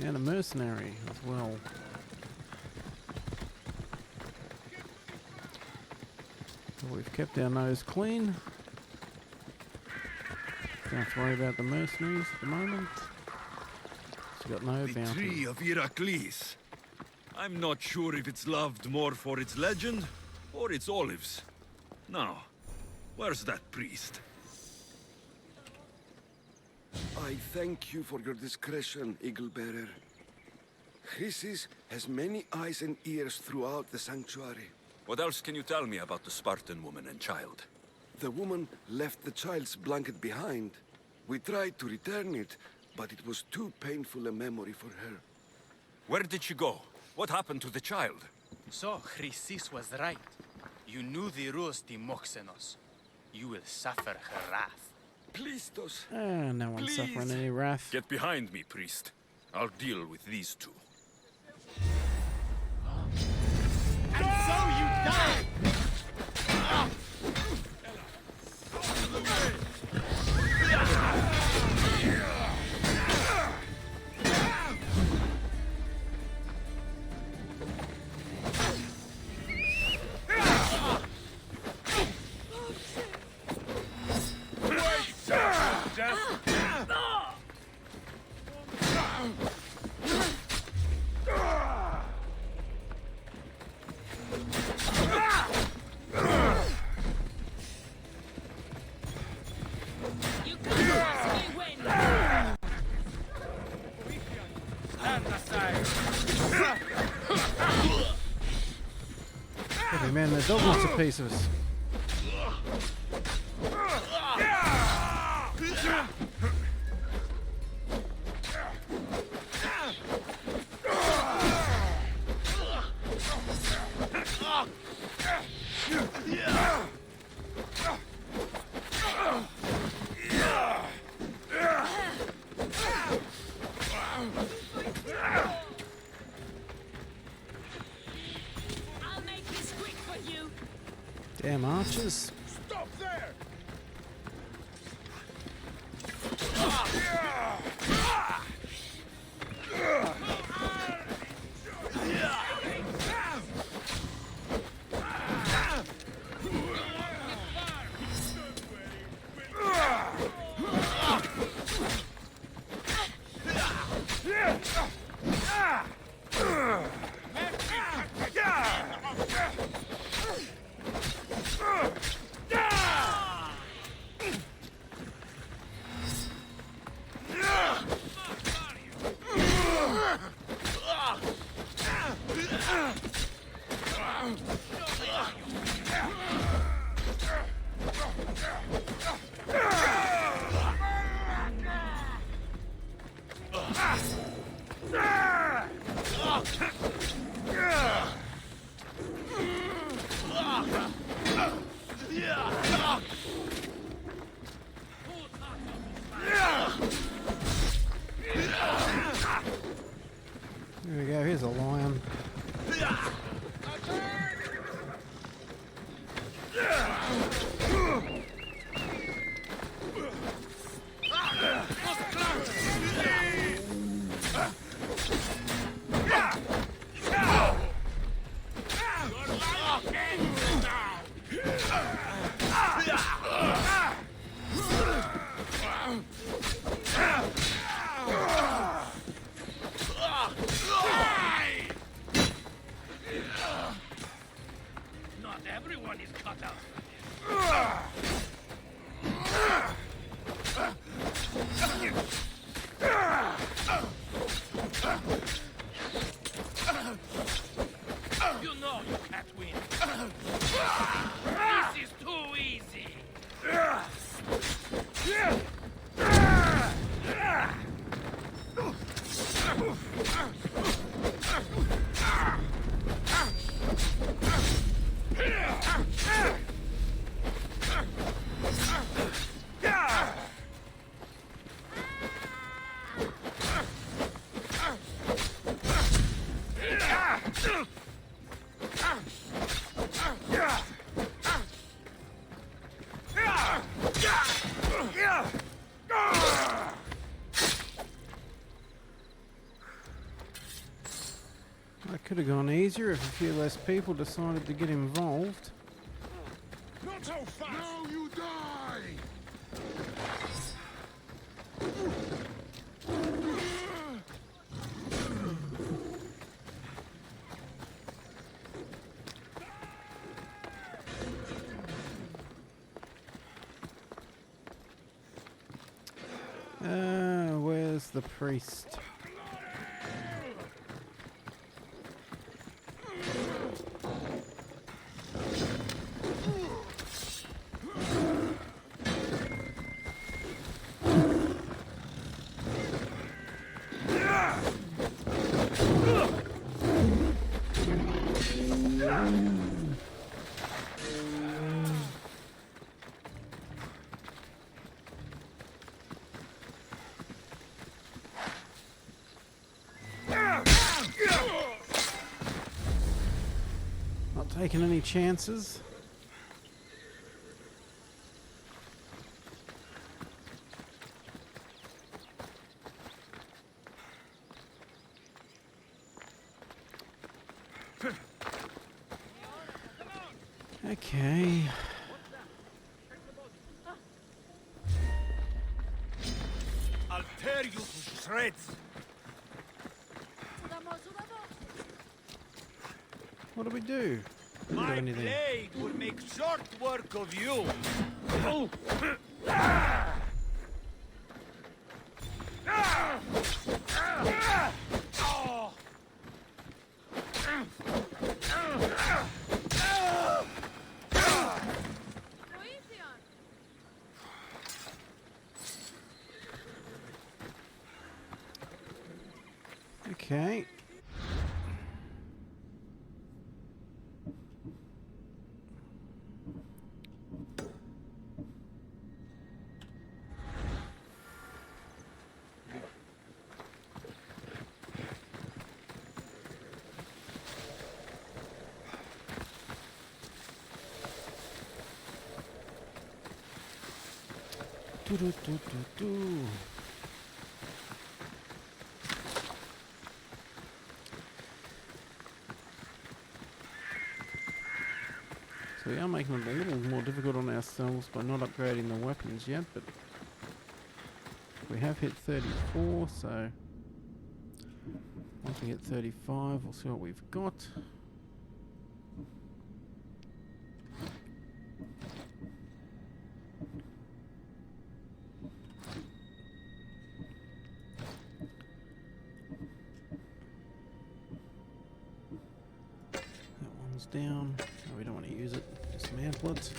And a mercenary as well. So we've kept our nose clean. Don't have to worry about the mercenaries at the moment. It's got no The bounty. tree of Heracles. I'm not sure if it's loved more for its legend or its olives. Now, where's that priest? I thank you for your discretion, Eagle-bearer. Chrysis has many eyes and ears throughout the sanctuary. What else can you tell me about the Spartan woman and child? The woman left the child's blanket behind. We tried to return it, but it was too painful a memory for her. Where did she go? What happened to the child? So, Chrysis was right. You knew the rules, Timoxenos. You will suffer her wrath. Plistos. No one's suffering any wrath. Get behind me, priest. I'll deal with these two. And so you die! You can't possibly win! Stand aside! Hey man, the dog wants a piece of us. I'll make this quick for you! Damn archers. Stop there! Could have gone easier if a few less people decided to get involved. Not so fast! Now you die! Where's the priest? Not taking any chances. Okay. I'll tear you to shreds. What do we do? We don't do My anything. blade will make short work of you. Okay. Do do do do do. So we are making it a little more difficult on ourselves by not upgrading the weapons yet, but we have hit 34, so once we hit 35 we'll see what we've got. That one's down. No, we don't want to use it. Dismantle it.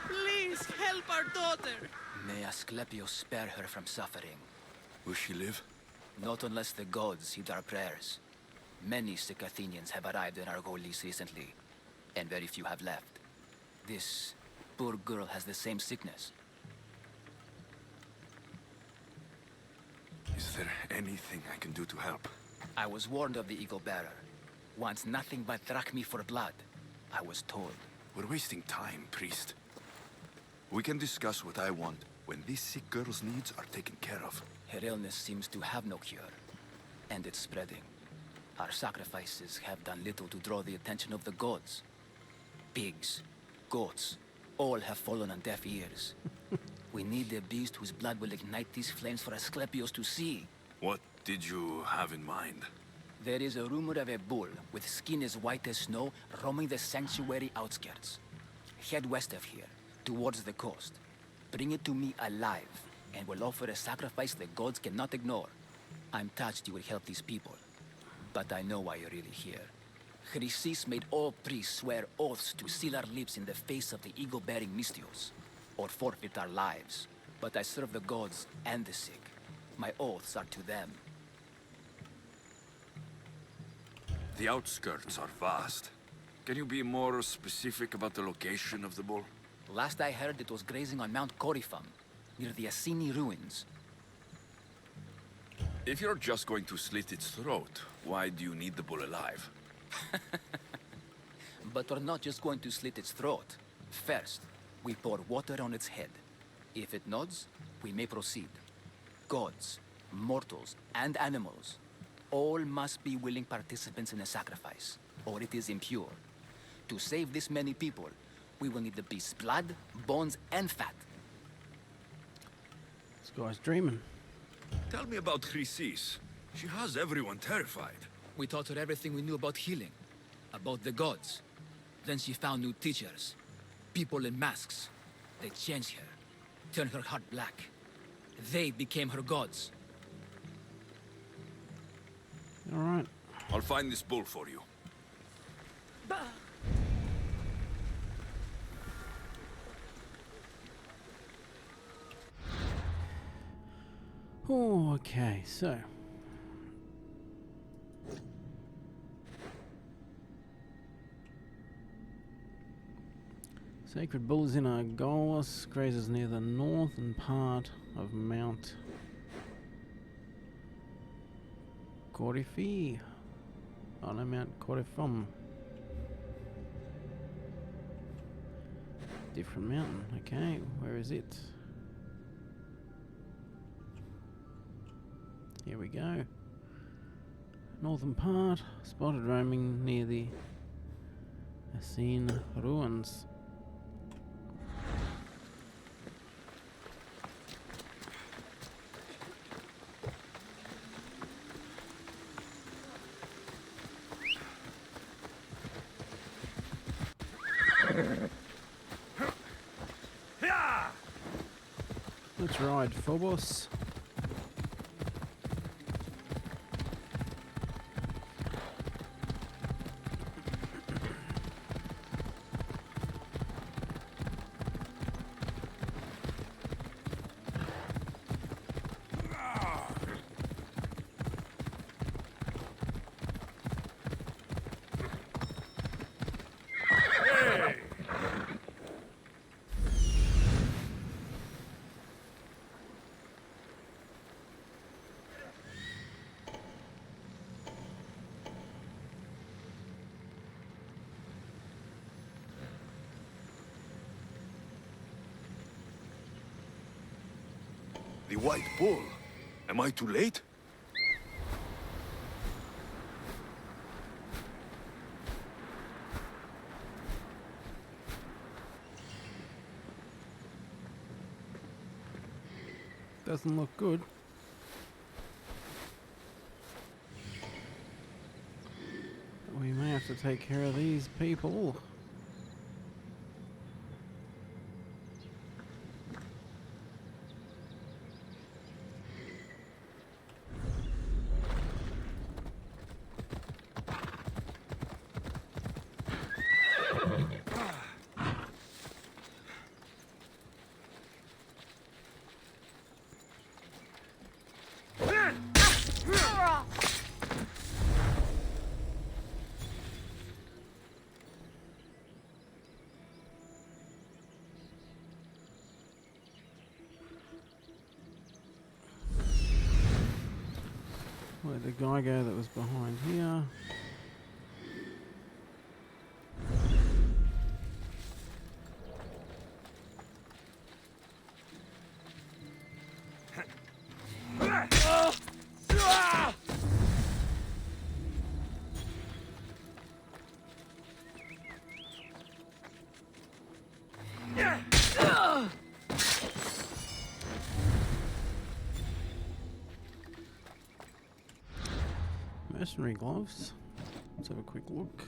Please help our daughter! May Asclepius spare her from suffering. Will she live? Not unless the gods heed our prayers. Many sick Athenians have arrived in Argolis recently, and very few have left. This poor girl has the same sickness. Is there anything I can do to help? I was warned of the Eagle Bearer. Wants nothing but drachmi for blood. I was told. We're wasting time, priest. We can discuss what I want when this sick girl's needs are taken care of. Her illness seems to have no cure, and it's spreading. Our sacrifices have done little to draw the attention of the gods. Pigs, goats, all have fallen on deaf ears. We need a beast whose blood will ignite these flames for Asclepius to see. What did you have in mind? There is a rumor of a bull with skin as white as snow roaming the sanctuary outskirts. Head west of here, towards the coast. Bring it to me alive, and we'll offer a sacrifice the gods cannot ignore. I'm touched you will help these people, but I know why you're really here. Chrysis made all priests swear oaths to seal our lips in the face of the eagle-bearing Mystios, or forfeit our lives. But I serve the gods and the sick. My oaths are to them. The outskirts are vast. Can you be more specific about the location of the bull? Last I heard, it was grazing on Mount Corifum, near the Assini ruins. If you're just going to slit its throat, why do you need the bull alive? But we're not just going to slit its throat. First, we pour water on its head. If it nods, we may proceed. Gods, mortals, and animals, all must be willing participants in the sacrifice, or it is impure. To save this many people, we will need the beast's blood, bones, and fat. This guy's dreaming. Tell me about Chrysis. She has everyone terrified. We taught her everything we knew about healing, about the gods. Then she found new teachers, people in masks. They changed her, turned her heart black. They became her gods. All right. I'll find this bull for you. Oh, okay, so. Sacred Bull is in Argolis, grazes near the northern part of Mount Corifi. Oh no, Mount Corifum. Different mountain, okay, where is it? Here we go. Northern part, spotted roaming near the Essene ruins. Let's ride, Phobos. The White Bull. Am I too late? Doesn't look good. We may have to take care of these people. Where'd the guy go that was behind here? Mercenary gloves. Let's have a quick look.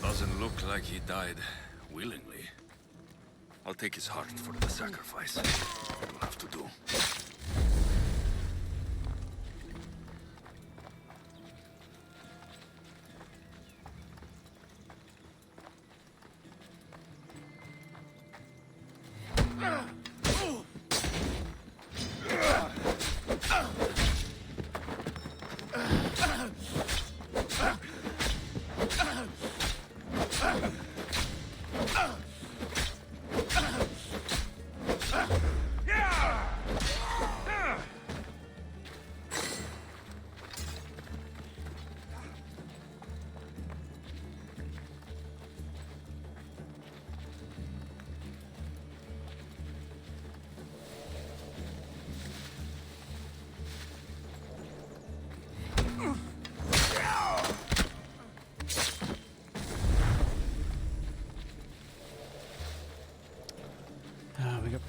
Doesn't look like he died willingly. I'll take his heart for the sacrifice. It'll have to do.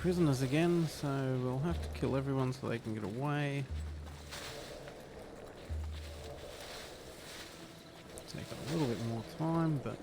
prisoners again, so we'll have to kill everyone so they can get away. Take a little bit more time, but...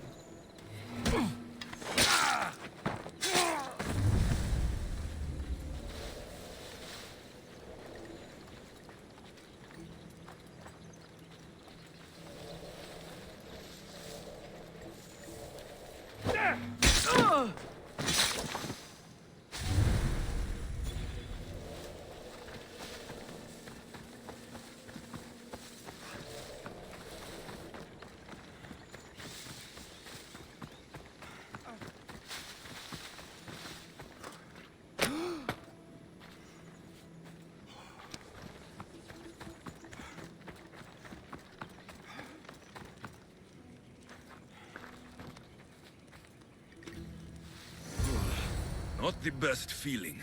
Not the best feeling.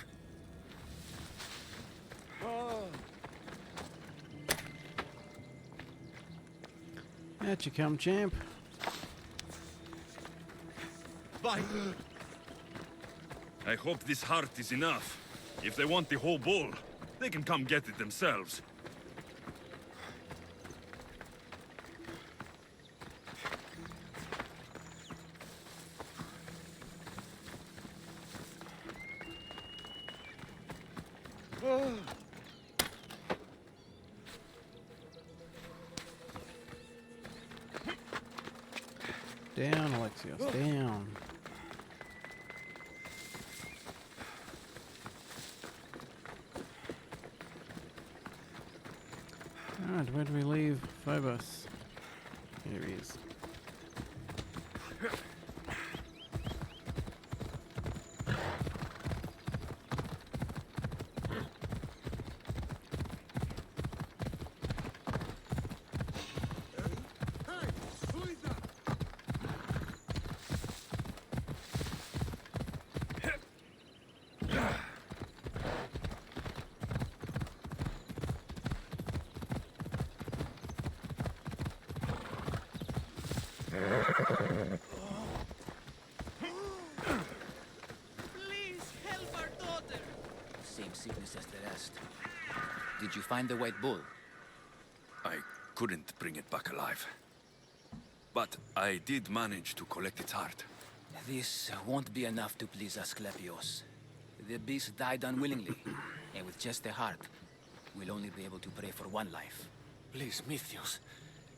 Out you come, champ. Bye. I hope this heart is enough. If they want the whole bowl, they can come get it themselves. Down, Alexios, down. Alright, where do we leave Phobos? Here he is. Please help our daughter. Same sickness as the rest. Did you find the white bull? I couldn't bring it back alive. But I did manage to collect its heart. This won't be enough to please Asclepios. The beast died unwillingly, and with just the heart, we'll only be able to pray for one life. Please, Mythios.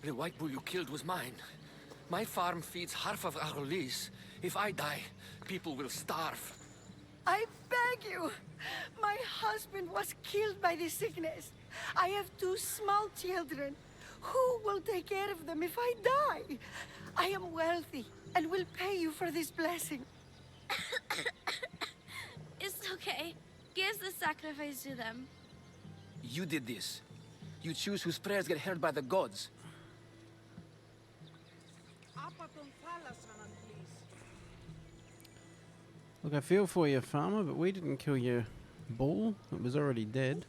The white bull you killed was mine. My farm feeds half of Argolis. If I die, people will starve. I beg you! My husband was killed by this sickness. I have 2 small children. Who will take care of them if I die? I am wealthy and will pay you for this blessing. It's okay. Give the sacrifice to them. You did this. You choose whose prayers get heard by the gods. Look, I feel for you, farmer, but we didn't kill your bull. It was already dead.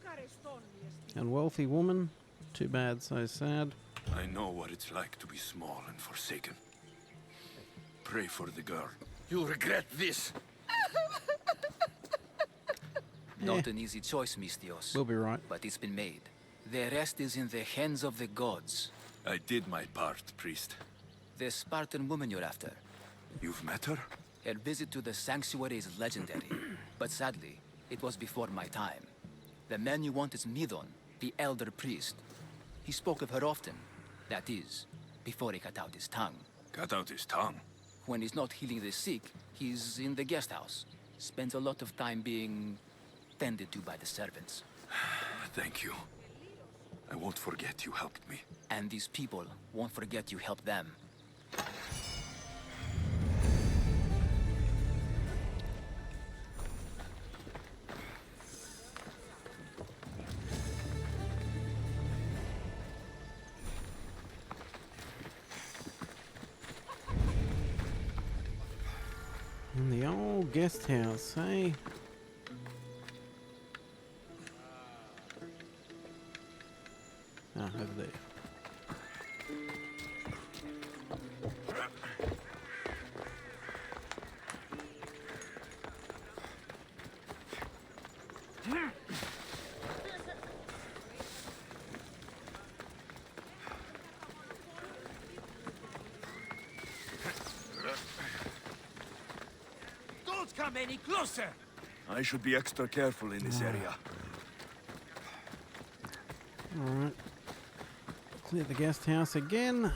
Unwealthy woman. Too bad, so sad. I know what it's like to be small and forsaken. Pray for the girl. You'll regret this. Not an easy choice, Mystios. We'll be right. But it's been made. The rest is in the hands of the gods. I did my part, priest. The Spartan woman you're after. You've met her? Her visit to the sanctuary is legendary, but sadly, it was before my time. The man you want is Midon, the elder priest. He spoke of her often. That is, before he cut out his tongue. Cut out his tongue? When he's not healing the sick, he's in the guest house. Spends a lot of time being tended to by the servants. Thank you. I won't forget you helped me. And these people won't forget you helped them. In the old guest house, hey? Ah, over there. any closer! I should be extra careful in this area. Alright. Clear the guest house again.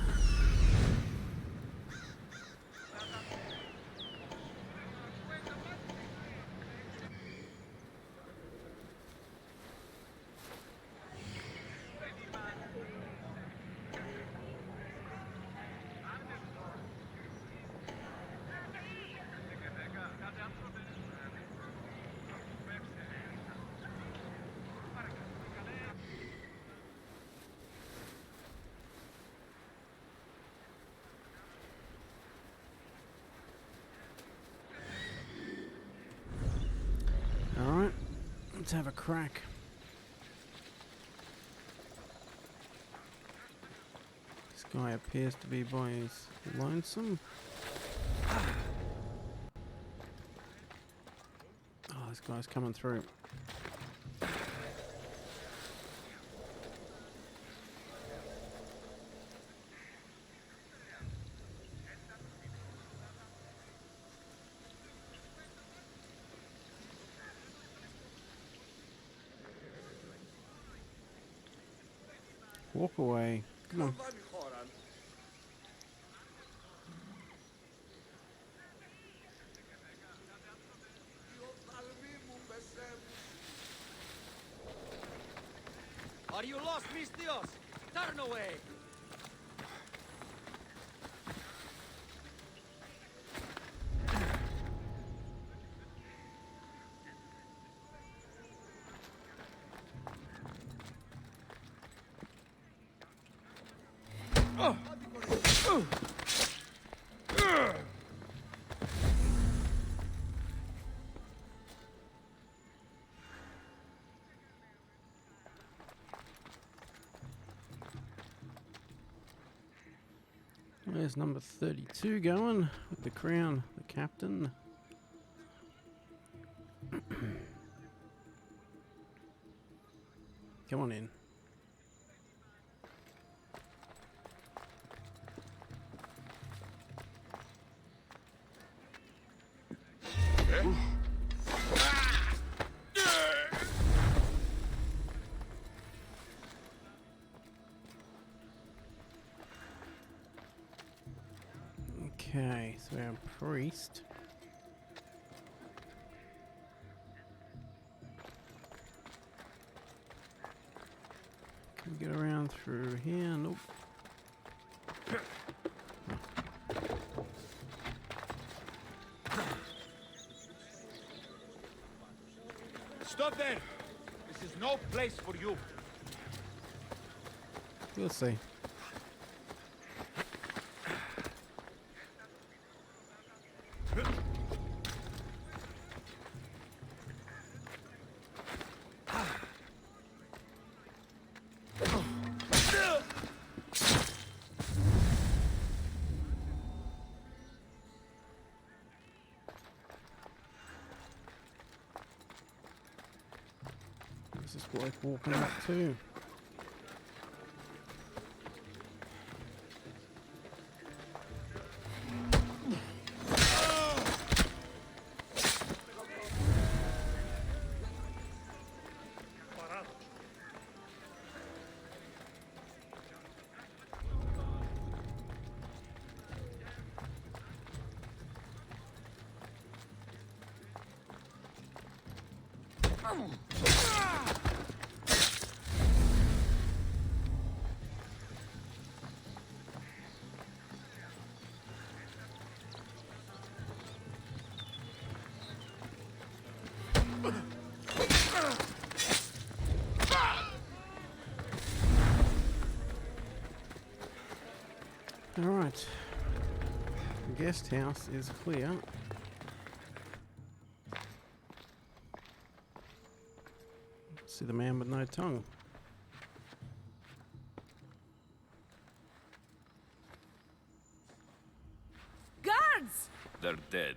Alright, let's have a crack. This guy appears to be by his lonesome. Oh, this guy's coming through. Walk away. Come on. Are you lost, Mistios? Turn away! There's number 32 going with the crown, the captain. Come on in. Okay, so our priest. Can we get around through here? Nope. Stop there! This is no place for you. We'll see. This is worth walking up to. Alright, the guest house is clear. See the man with no tongue. Guards! They're dead.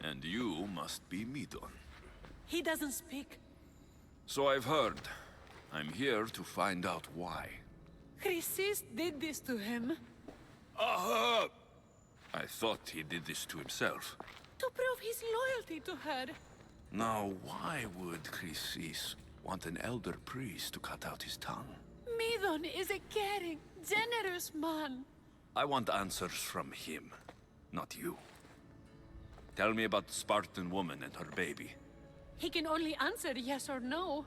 And you must be Midon. He doesn't speak. So I've heard. I'm here to find out why. Chrysis did this to him. Aha! I thought he did this to himself. To prove his loyalty to her. Now, why would Chrysis want an elder priest to cut out his tongue? Midon is a caring, generous man. I want answers from him, not you. Tell me about the Spartan woman and her baby. He can only answer yes or no.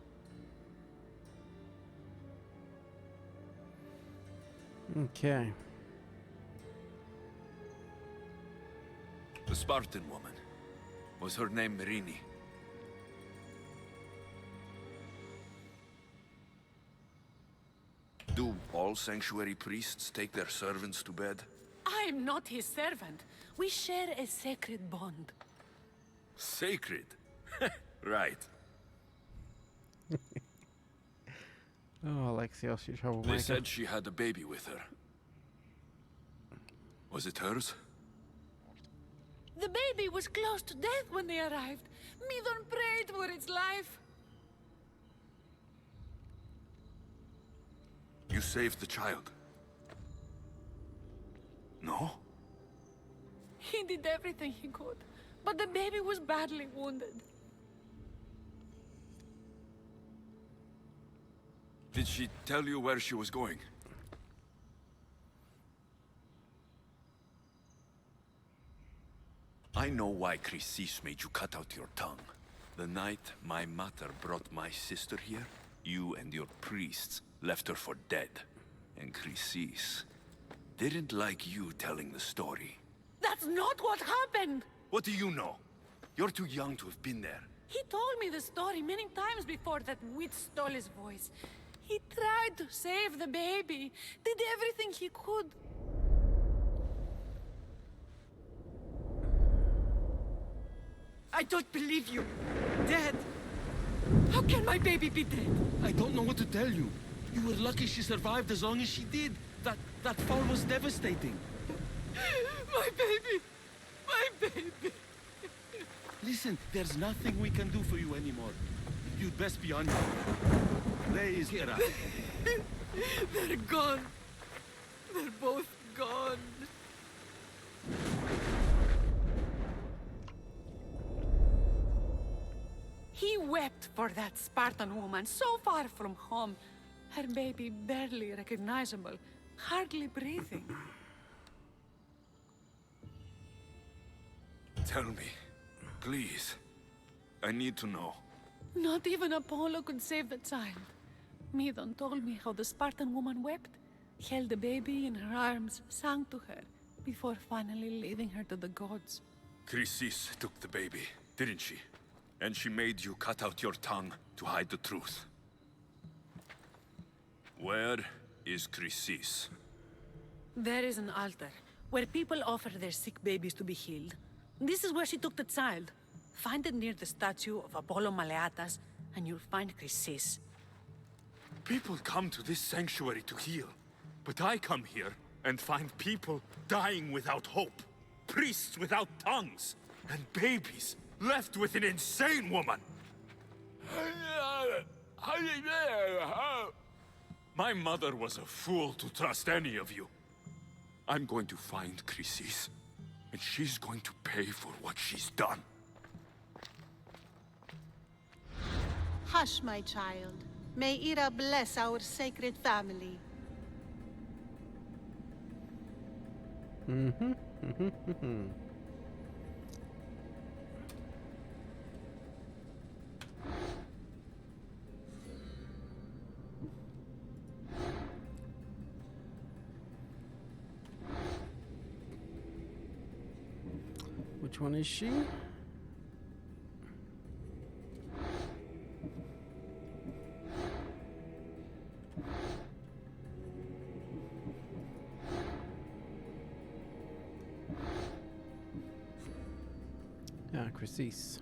Okay. The Spartan woman. Was her name Merini? Do all sanctuary priests take their servants to bed? I am not his servant. We share a sacred bond. Sacred? Right. Oh, Alexios, you troublemaker. They said she had a baby with her. Was it hers? The baby was close to death when they arrived. Midon prayed for its life. You saved the child. No? He did everything he could, but the baby was badly wounded. Did she tell you where she was going? I know why Chrysis made you cut out your tongue. The night my mother brought my sister here, you and your priests left her for dead. And Chrysis didn't like you telling the story. That's not what happened! What do you know? You're too young to have been there. He told me the story many times before that witch stole his voice. He tried to save the baby, did everything he could. I don't believe you. Dead. How can my baby be dead? I don't know what to tell you. You were lucky she survived as long as she did. That fall was devastating. My baby! My baby! Listen, there's nothing we can do for you anymore. You'd best be on here. Please get up. They're gone. They're both gone. He wept for that Spartan woman so far from home. Her baby barely recognizable, hardly breathing. Tell me, please. I need to know. Not even Apollo could save the child. Midon told me how the Spartan woman wept, held the baby in her arms, sang to her, before finally leaving her to the gods. Chrysis took the baby, didn't she? And she made you cut out your tongue to hide the truth. Where is Chrysis? There is an altar, where people offer their sick babies to be healed. This is where she took the child. Find it near the statue of Apollo Maleatas, and you'll find Chrysis. People come to this sanctuary to heal. But I come here and find people dying without hope. Priests without tongues. And babies left with an insane woman. My mother was a fool to trust any of you. I'm going to find Chrysis, and she's going to pay for what she's done. Hush, my child. May Ira bless our sacred family. Which one is she? Ah, Chrysis.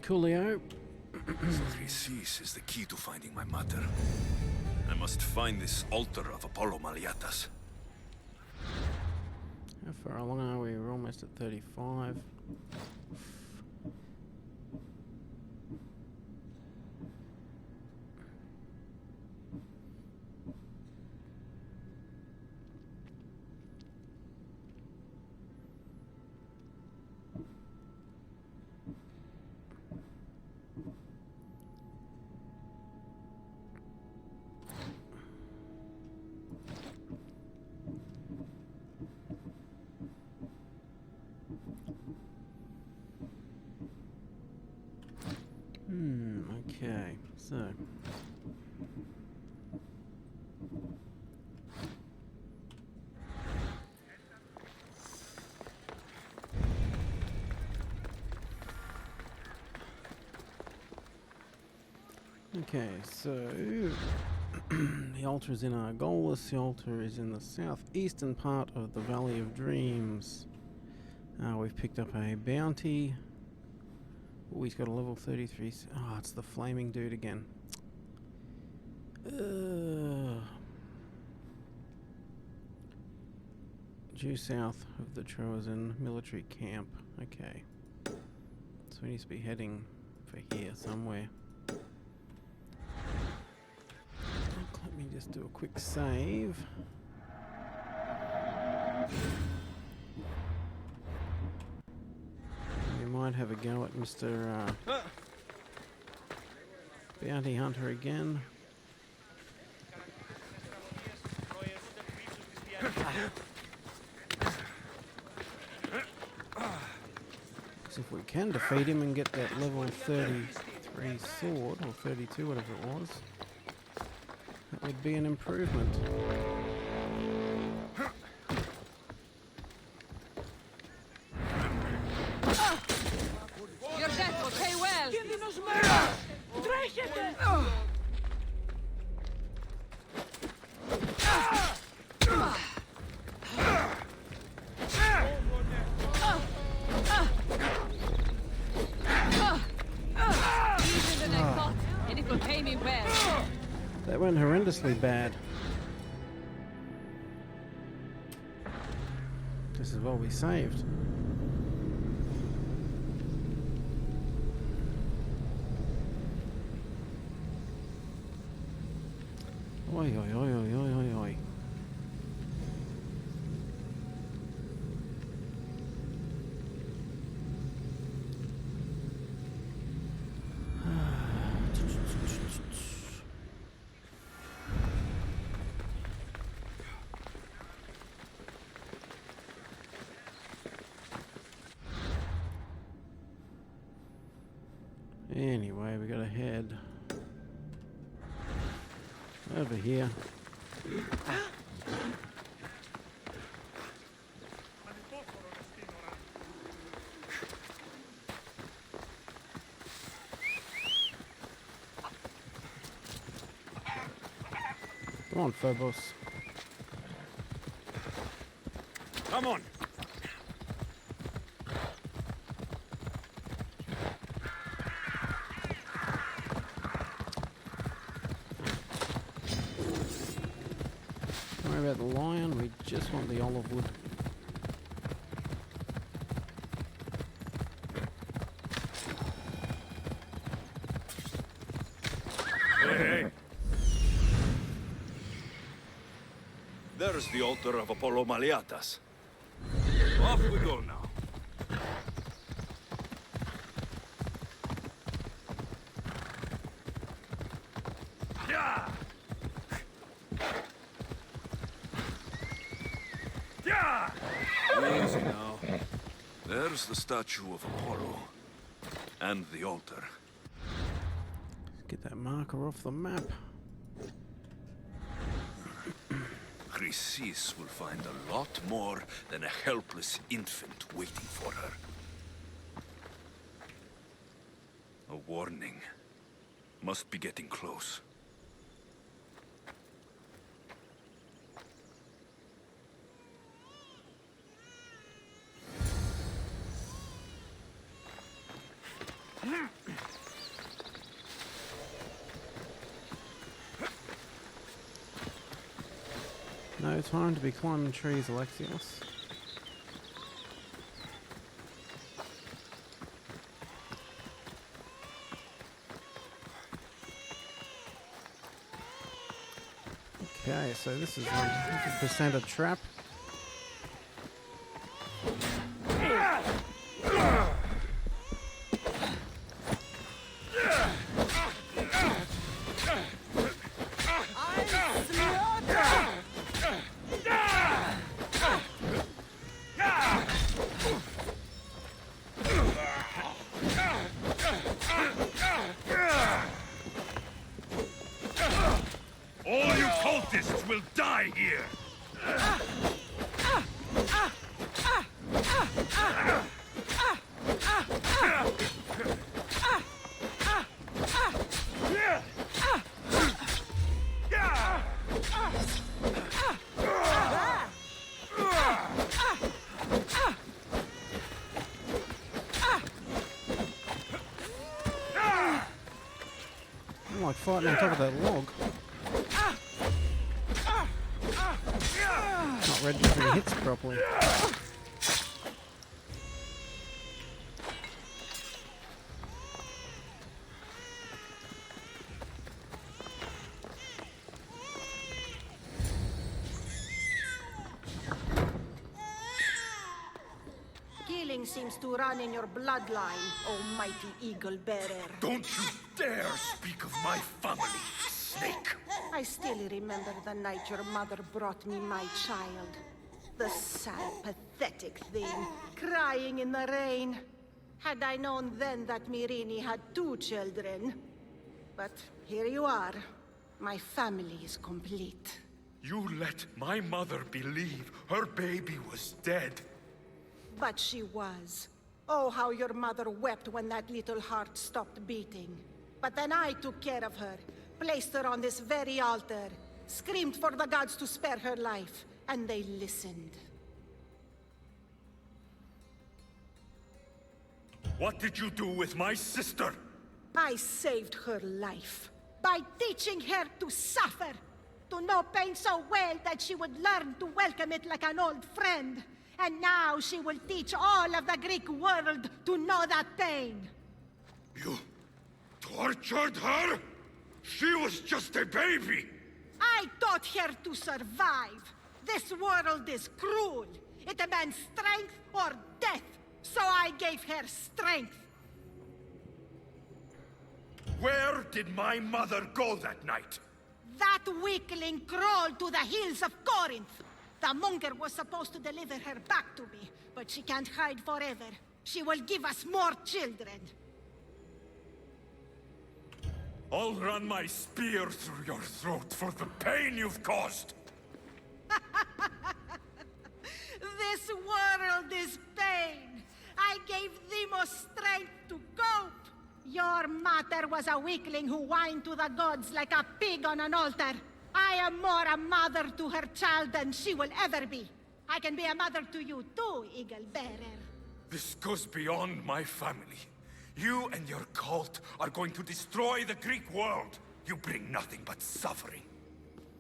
Coolio. Chrysis is the key to finding my mother. I must find this altar of Apollo Maleatas. How far along are we? We're almost at 35. Okay, so the altar is in Argolis. The altar is in the southeastern part of the Valley of Dreams. We've picked up a bounty. Oh, he's got a level 33. Oh, it's the flaming dude again. Due south of the Trojan military camp. Okay. So we need to be heading for here somewhere. Let me just do a quick save. We might have a go at Mr. Bounty Hunter again. So if we can defeat him and get that level 33 sword, or 32, whatever it was, that would be an improvement. Your death will pay well! Easier than I thought, and it will pay me well. That went horrendously bad. This is what we saved. Oi, oi, oi, oi, oi, oi, oi. Anyway, we gotta head over here. Come on, Phobos. Come on. Don't worry about the lion, we just want the olive wood. Hey. There's the altar of Apollo Maliatas. Off we go now. Yeah! Yeah! Easy now. There's the statue of Apollo. And the altar. Get that marker off the map. Chrysis will find a lot more than a helpless infant waiting for her. A warning. Must be getting close. No time to be climbing trees, Alexios. Okay, so this is 100% a trap. will die here! I'm like fighting on top of that log. Not registering hits properly. Killing seems to run in your bloodline, almighty eagle bearer. Don't you dare speak of my family, snake! I still remember the night your mother brought me my child. The sad, pathetic thing, crying in the rain. Had I known then that Mirini had 2 children. But here you are. My family is complete. You let my mother believe her baby was dead. But she was. Oh, how your mother wept when that little heart stopped beating. But then I took care of her, placed her on this very altar, screamed for the gods to spare her life, and they listened. What did you do with my sister? I saved her life by teaching her to suffer, to know pain so well that she would learn to welcome it like an old friend. And now she will teach all of the Greek world to know that pain. You tortured her? She was just a baby! I taught her to survive. This world is cruel. It demands strength or death. So I gave her strength. Where did my mother go that night? That weakling crawled to the hills of Corinth. The monger was supposed to deliver her back to me, but she can't hide forever. She will give us more children. I'll run my spear through your throat for the pain you've caused! This world is pain. I gave Demos strength to cope. Your mother was a weakling who whined to the gods like a pig on an altar. I am more a mother to her child than she will ever be. I can be a mother to you too, Eagle Bearer. This goes beyond my family. You and your cult are going to destroy the Greek world. You bring nothing but suffering.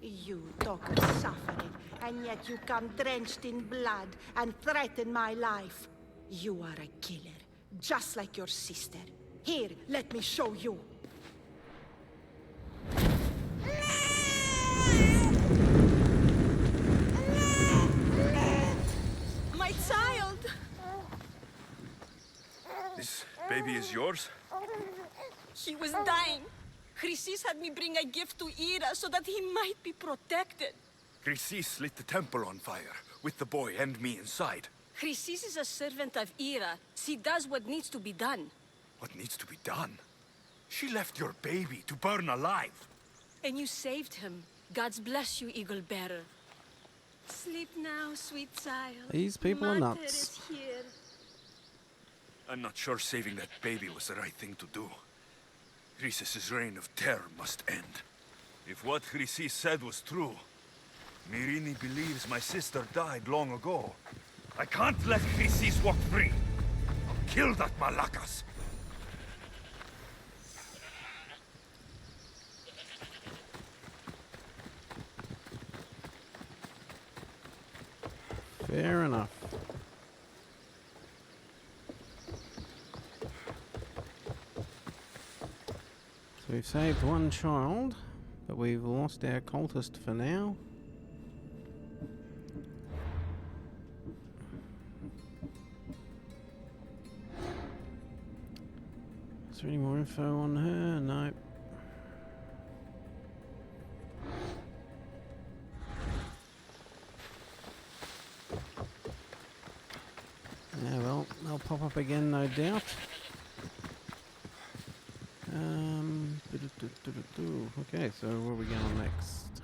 You talk of suffering, and yet you come drenched in blood and threaten my life. You are a killer, just like your sister. Here, let me show you. My child! This baby is yours? He was dying. Chrysis had me bring a gift to Ira so that he might be protected. Chrysis lit the temple on fire, with the boy and me inside. Chrysis is a servant of Ira. She does what needs to be done. What needs to be done? She left your baby to burn alive. And you saved him. God's bless you, Eagle Bearer. Sleep now, sweet child. These people are Mater nuts. is here. I'm not sure saving that baby was the right thing to do. Chrysis' reign of terror must end. If what Chrysis said was true, Mirini believes my sister died long ago. I can't let Chrysis walk free. I'll kill that Malakas. Fair enough. So we've saved one child, but we've lost our cultist for now. Is there any more info on her? No. Yeah, well, they'll pop up again, no doubt. Okay, so where are we going next?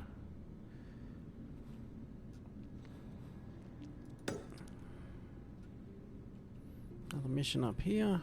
Another mission up here.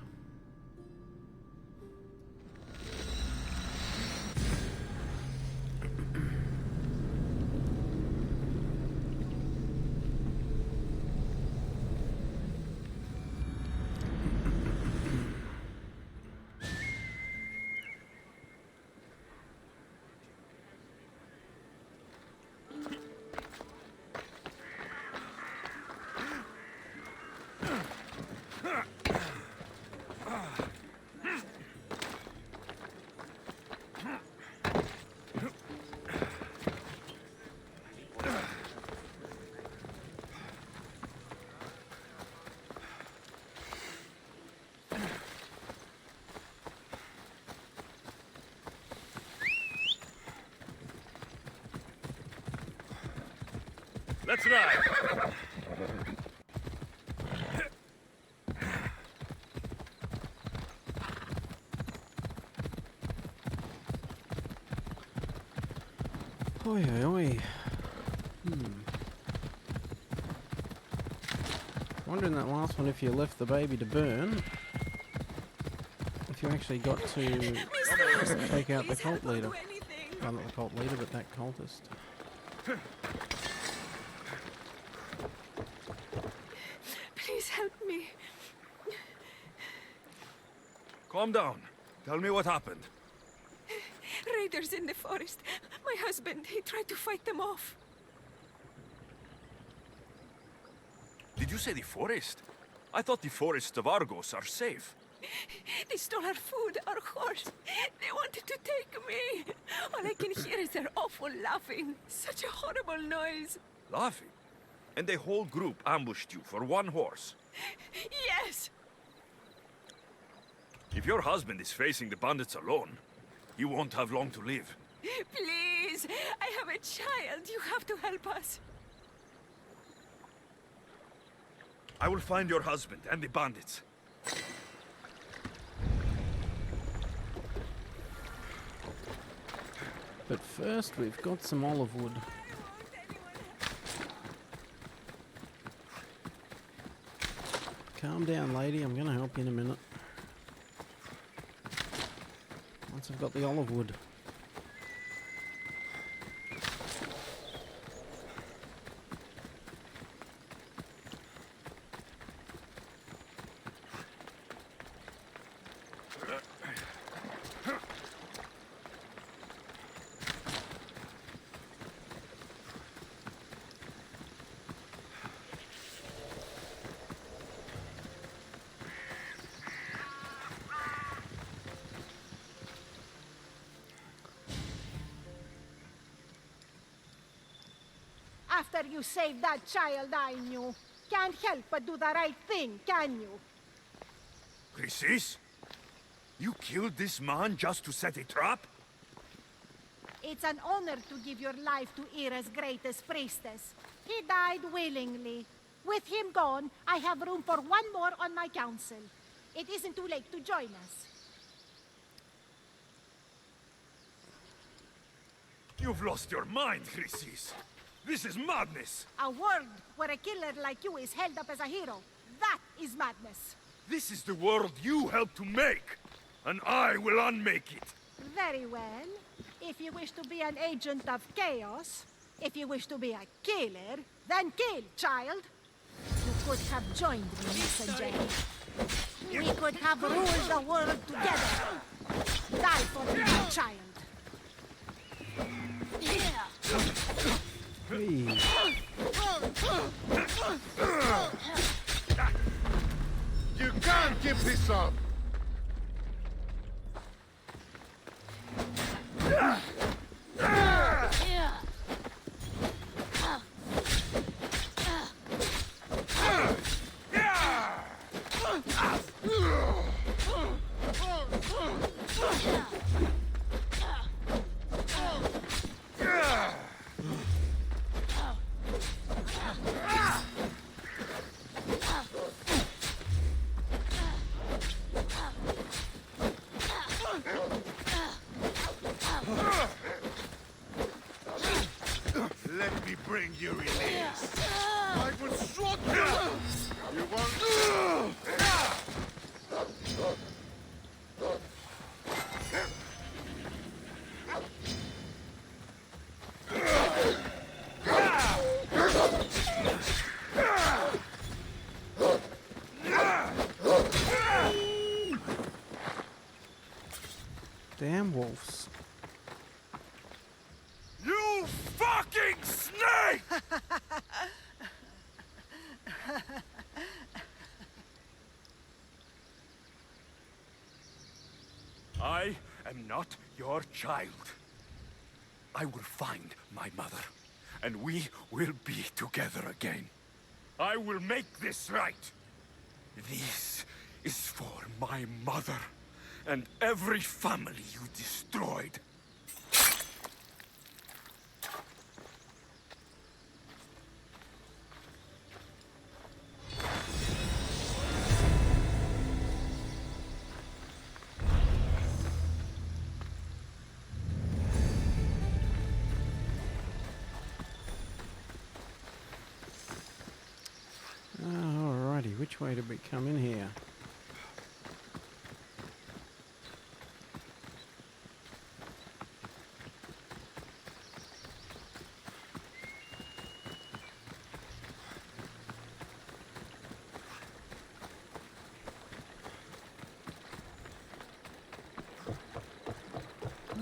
Let's ride! Oi, oi, oi. Wondering that last one, if you left the baby to burn, if you actually got to take out the cult leader. Well, not the cult leader, but that cultist. Please help me. Calm down. Tell me what happened. Raiders in the forest. My husband, he tried to fight them off. Did you say the forest? I thought the forests of Argos are safe. They stole our food, our horse. They wanted to take me. All I can hear is their awful laughing. Such a horrible noise. Laughing? And the whole group ambushed you for one horse. Yes! If your husband is facing the bandits alone, he won't have long to live. Please! I have a child. You have to help us. I will find your husband and the bandits. But first, we've got some olive wood. Calm down, lady. I'm going to help you in a minute. Once I've got the olive wood. After you saved that child I knew, can't help but do the right thing, can you? Chrysis? You killed this man just to set a trap? It's an honor to give your life to Ira's greatest priestess. He died willingly. With him gone, I have room for one more on my council. It isn't too late to join us. You've lost your mind, Chrysis. This is madness! A world where a killer like you is held up as a hero. That is madness. This is the world you helped to make, and I will unmake it. Very well. If you wish to be an agent of chaos, if you wish to be a killer, then kill, child. You could have joined me, messenger. We could have ruled the world together. Die for me, child. Hey. You can't keep this up! Let me bring you release. I will shoot you! You want... You fucking snake! I am not your child. I will find my mother, and we will be together again. I will make this right. This is for my mother, and every family you destroyed. Alrighty, which way did we come in here?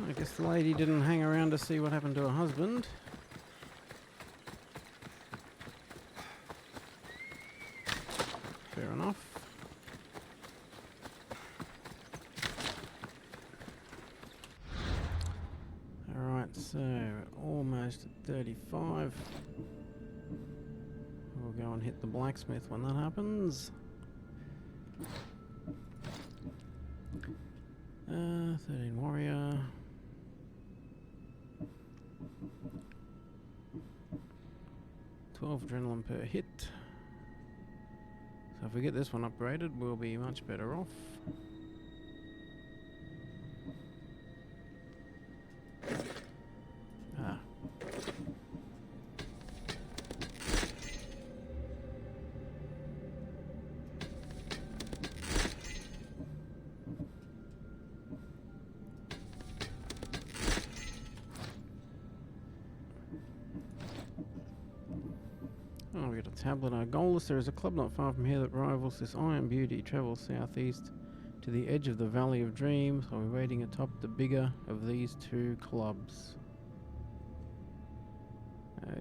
I guess the lady didn't hang around to see what happened to her husband. Fair enough. Alright, so almost at 35. We'll go and hit the blacksmith when that happens. 13 warrior. Adrenaline per hit. So if we get this one upgraded, we'll be much better off. Ah. Oh, we got a tablet. Argolis. There is a club not far from here that rivals this Iron Beauty. Travels southeast to the edge of the Valley of Dreams. I'll be waiting atop the bigger of these two clubs.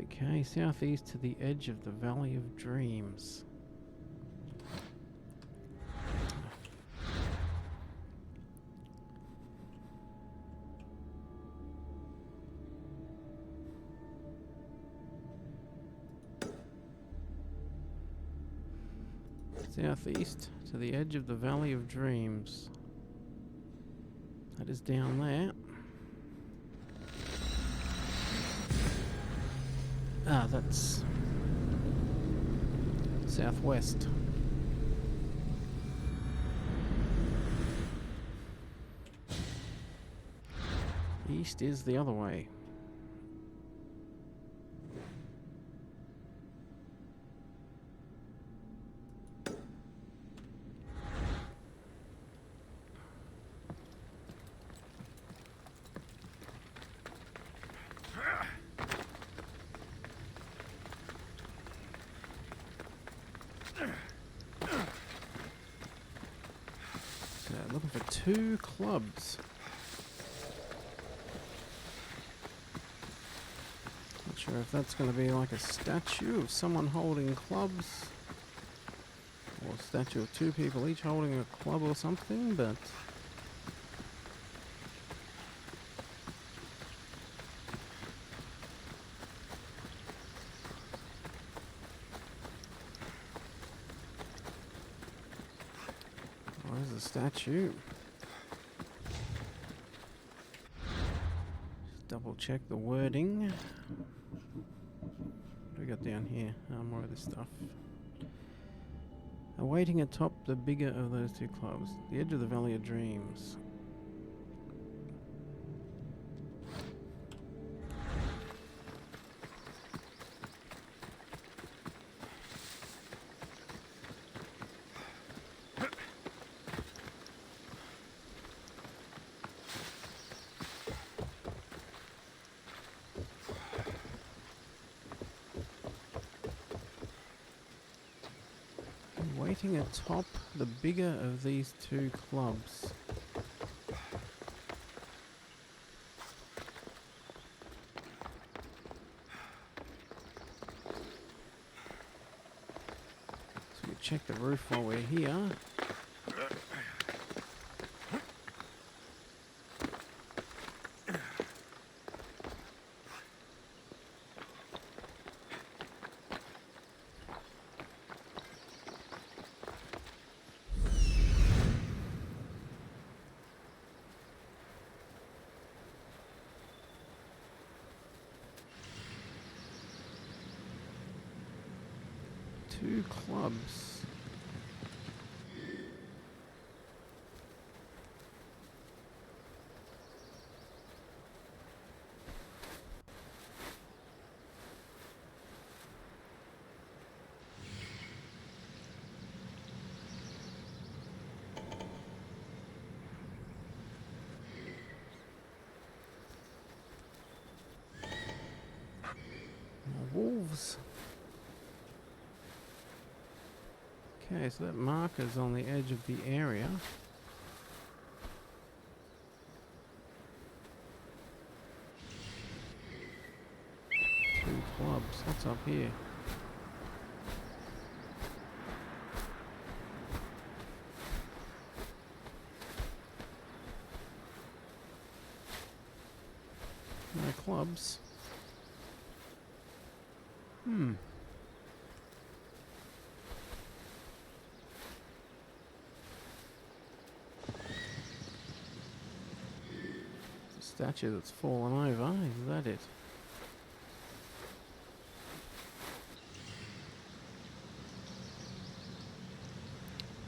Okay, southeast to the edge of the Valley of Dreams. Southeast to the edge of the Valley of Dreams. That is down there. Ah, that's southwest. East is the other way. Looking for 2 clubs. Not sure if that's going to be like a statue of someone holding clubs, or a statue of 2 people each holding a club or something, but there's a statue. Just double check the wording. What do we got down here? More of this stuff. Awaiting atop the bigger of those 2 clubs. The edge of the Valley of Dreams. Waiting atop the bigger of these 2 clubs. check the roof while we're here. Two clubs. Wolves. Okay, so that marker's on the edge of the area. Two clubs. What's up here? No clubs. Statue that's fallen over, is that it?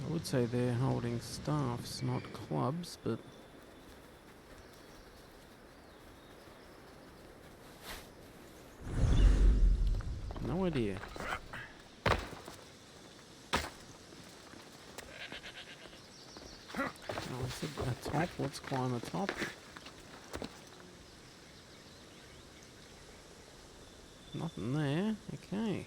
I would say they're holding staffs, not clubs, but no idea. Oh, it's a top. Let's climb the top. Nothing there. Okay.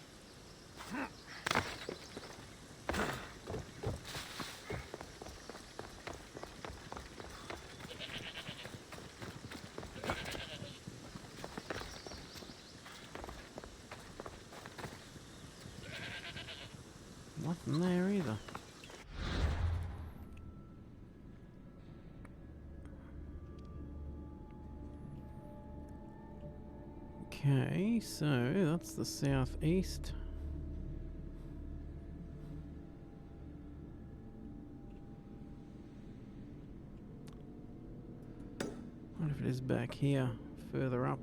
Nothing there either. Okay, so that's the southeast. What if it is back here, further up?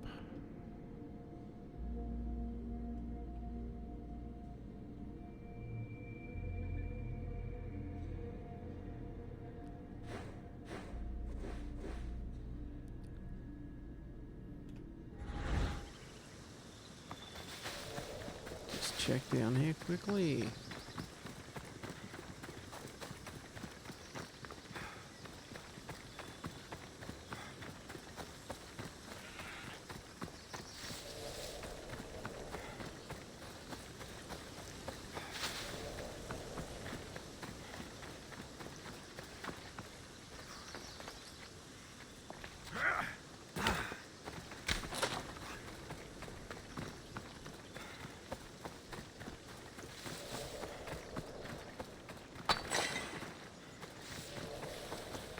Check down here quickly.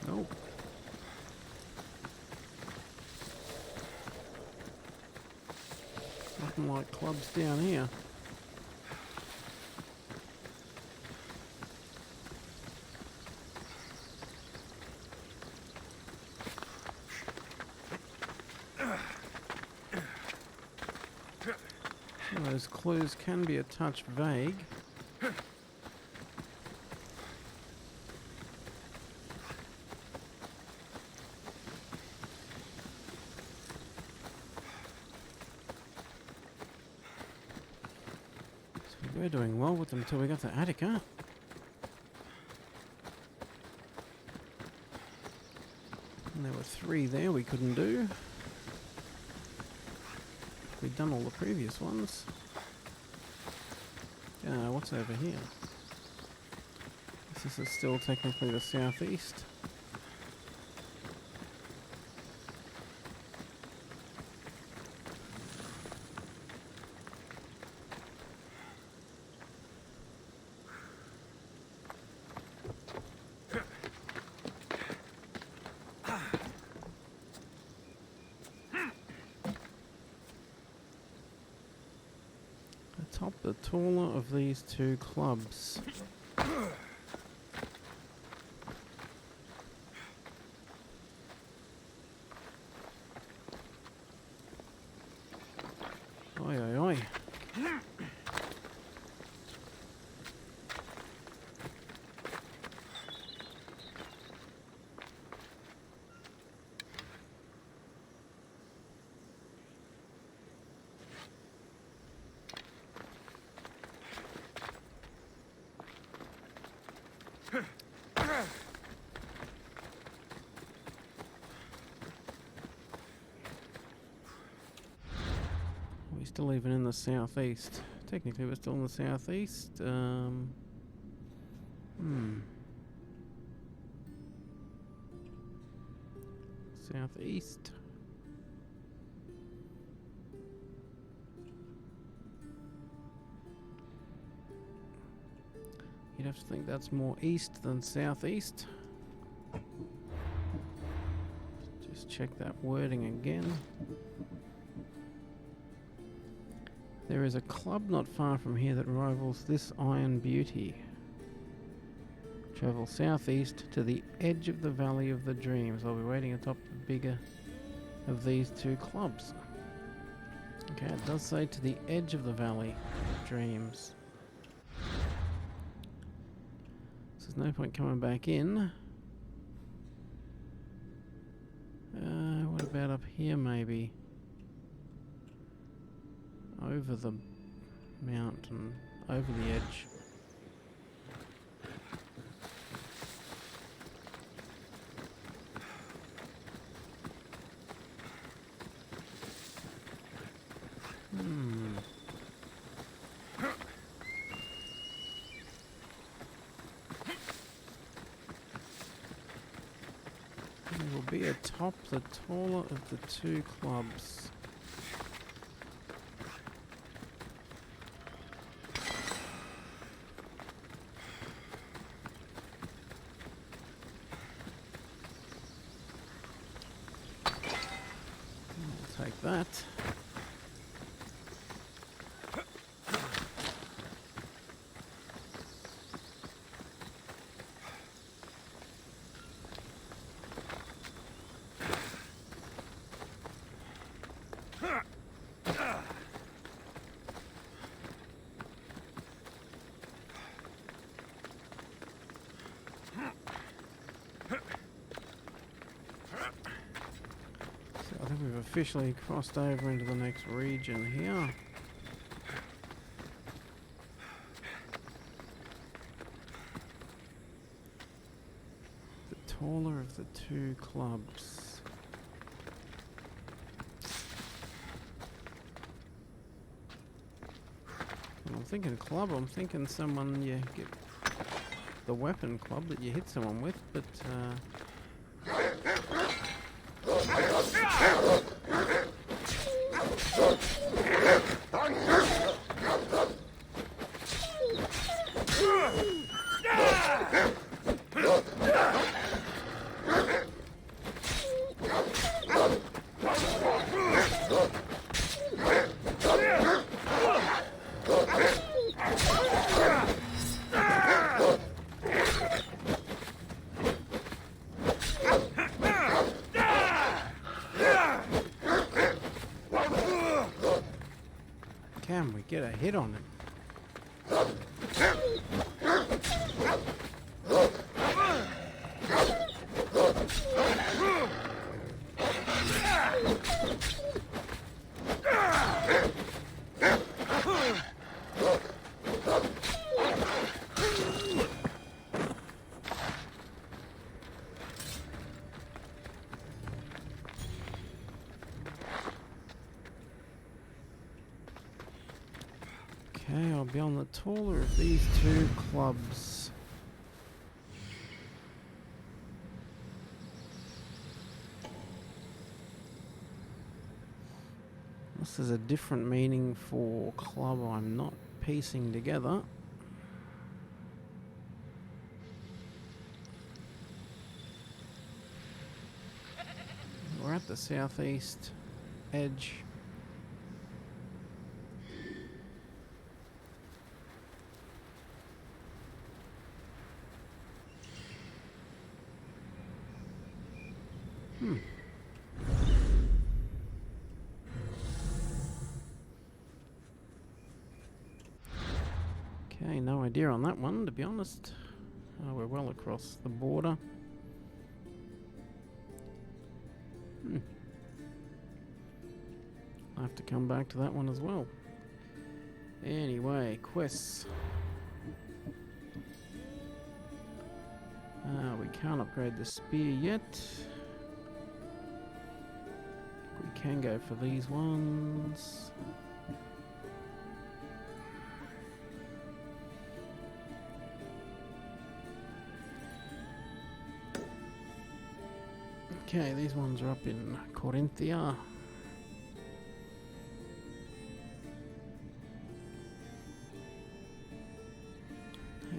Nope. Nothing like clubs down here. Those clues can be a touch vague. We're doing well with them until we got to Attica. And there were 3 there we couldn't do. We'd done all the previous ones. What's over here? This is still technically the southeast. atop the taller of these two clubs. Oi, oi, oi. We're still even in the southeast. Technically, we're still in the southeast. Southeast. You'd have to think that's more east than southeast. Just check that wording again. There is a club not far from here that rivals this Iron Beauty. Travel southeast to the edge of the Valley of the Dreams. I'll be waiting atop the bigger of these two clubs. Okay, it does say to the edge of the Valley of Dreams. So there's no point coming back in. What about up here maybe? Over the mountain, over the edge. It will be atop the taller of the two clubs. I'll take that. I think we've officially crossed over into the next region here. The taller of the two clubs. When I'm thinking club, I'm thinking someone you get the weapon club that you hit someone with, but can we get a hit on him? Okay, I'll be on the taller of these two clubs. This is a different meaning for club I'm not piecing together. We're at the southeast edge. Okay, no idea on that one, to be honest. We're well across the border. I'll have to come back to that one as well. Anyway, quests. We can't upgrade the spear yet. We can go for these ones. Okay, these ones are up in Corinthia.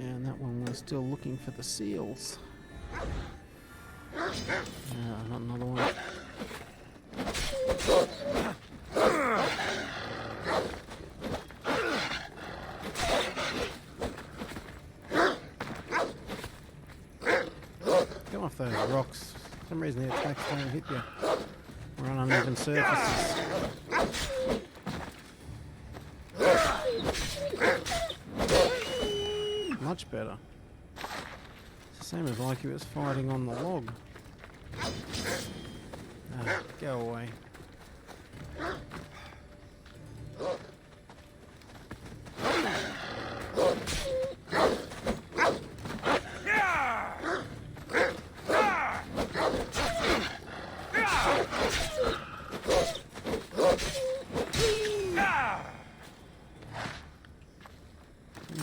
And that one we're still looking for the seals. Not another one. Go off those rocks. For some reason the attacks don't hit you. We're on uneven surfaces. Much better. It's the same as like he was fighting on the log. Go away.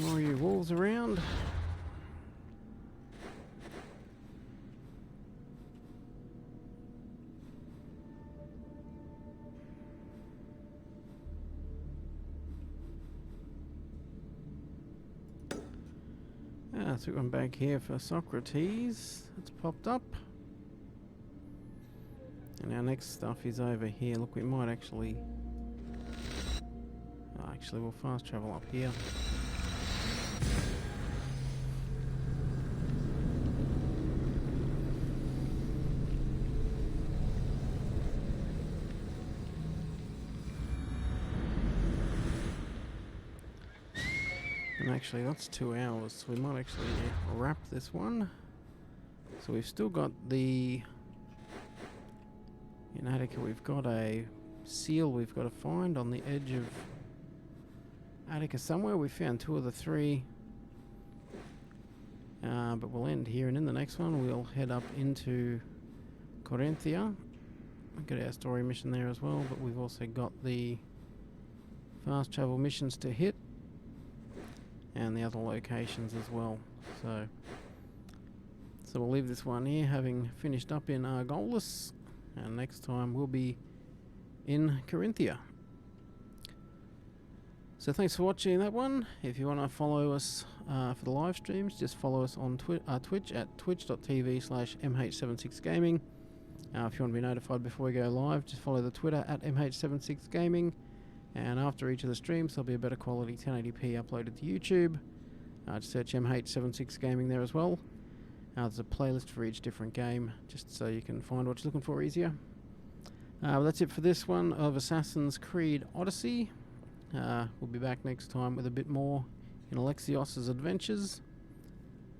More you wolves around. So we went back here for Socrates. It's popped up. And our next stuff is over here. Look, we might actually... actually, we'll fast travel up here. And actually, that's 2 hours, so we might actually wrap this one. So we've still got the... In Attica, we've got a seal we've got to find on the edge of Attica somewhere. We found 2 of the 3. But we'll end here, and in the next one, we'll head up into Corinthia. We've got our story mission there as well, but we've also got the fast travel missions to hit. And the other locations as well. So we'll leave this one here, having finished up in Argolis, and next time we'll be in Corinthia. So thanks for watching that one. If you want to follow us for the live streams, just follow us on Twitch at twitch.tv/mh76gaming. If you want to be notified before we go live, just follow the Twitter at mh76gaming. And after each of the streams, there'll be a better quality 1080p uploaded to YouTube. Just search MH76 Gaming there as well. There's a playlist for each different game, just so you can find what you're looking for easier. Well, that's it for this one of Assassin's Creed Odyssey. We'll be back next time with a bit more in Alexios' adventures.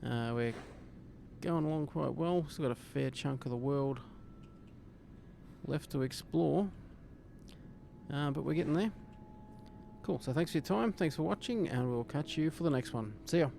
We're going along quite well. Still got a fair chunk of the world left to explore. But we're getting there. Cool, so thanks for your time, thanks for watching, and we'll catch you for the next one. See ya.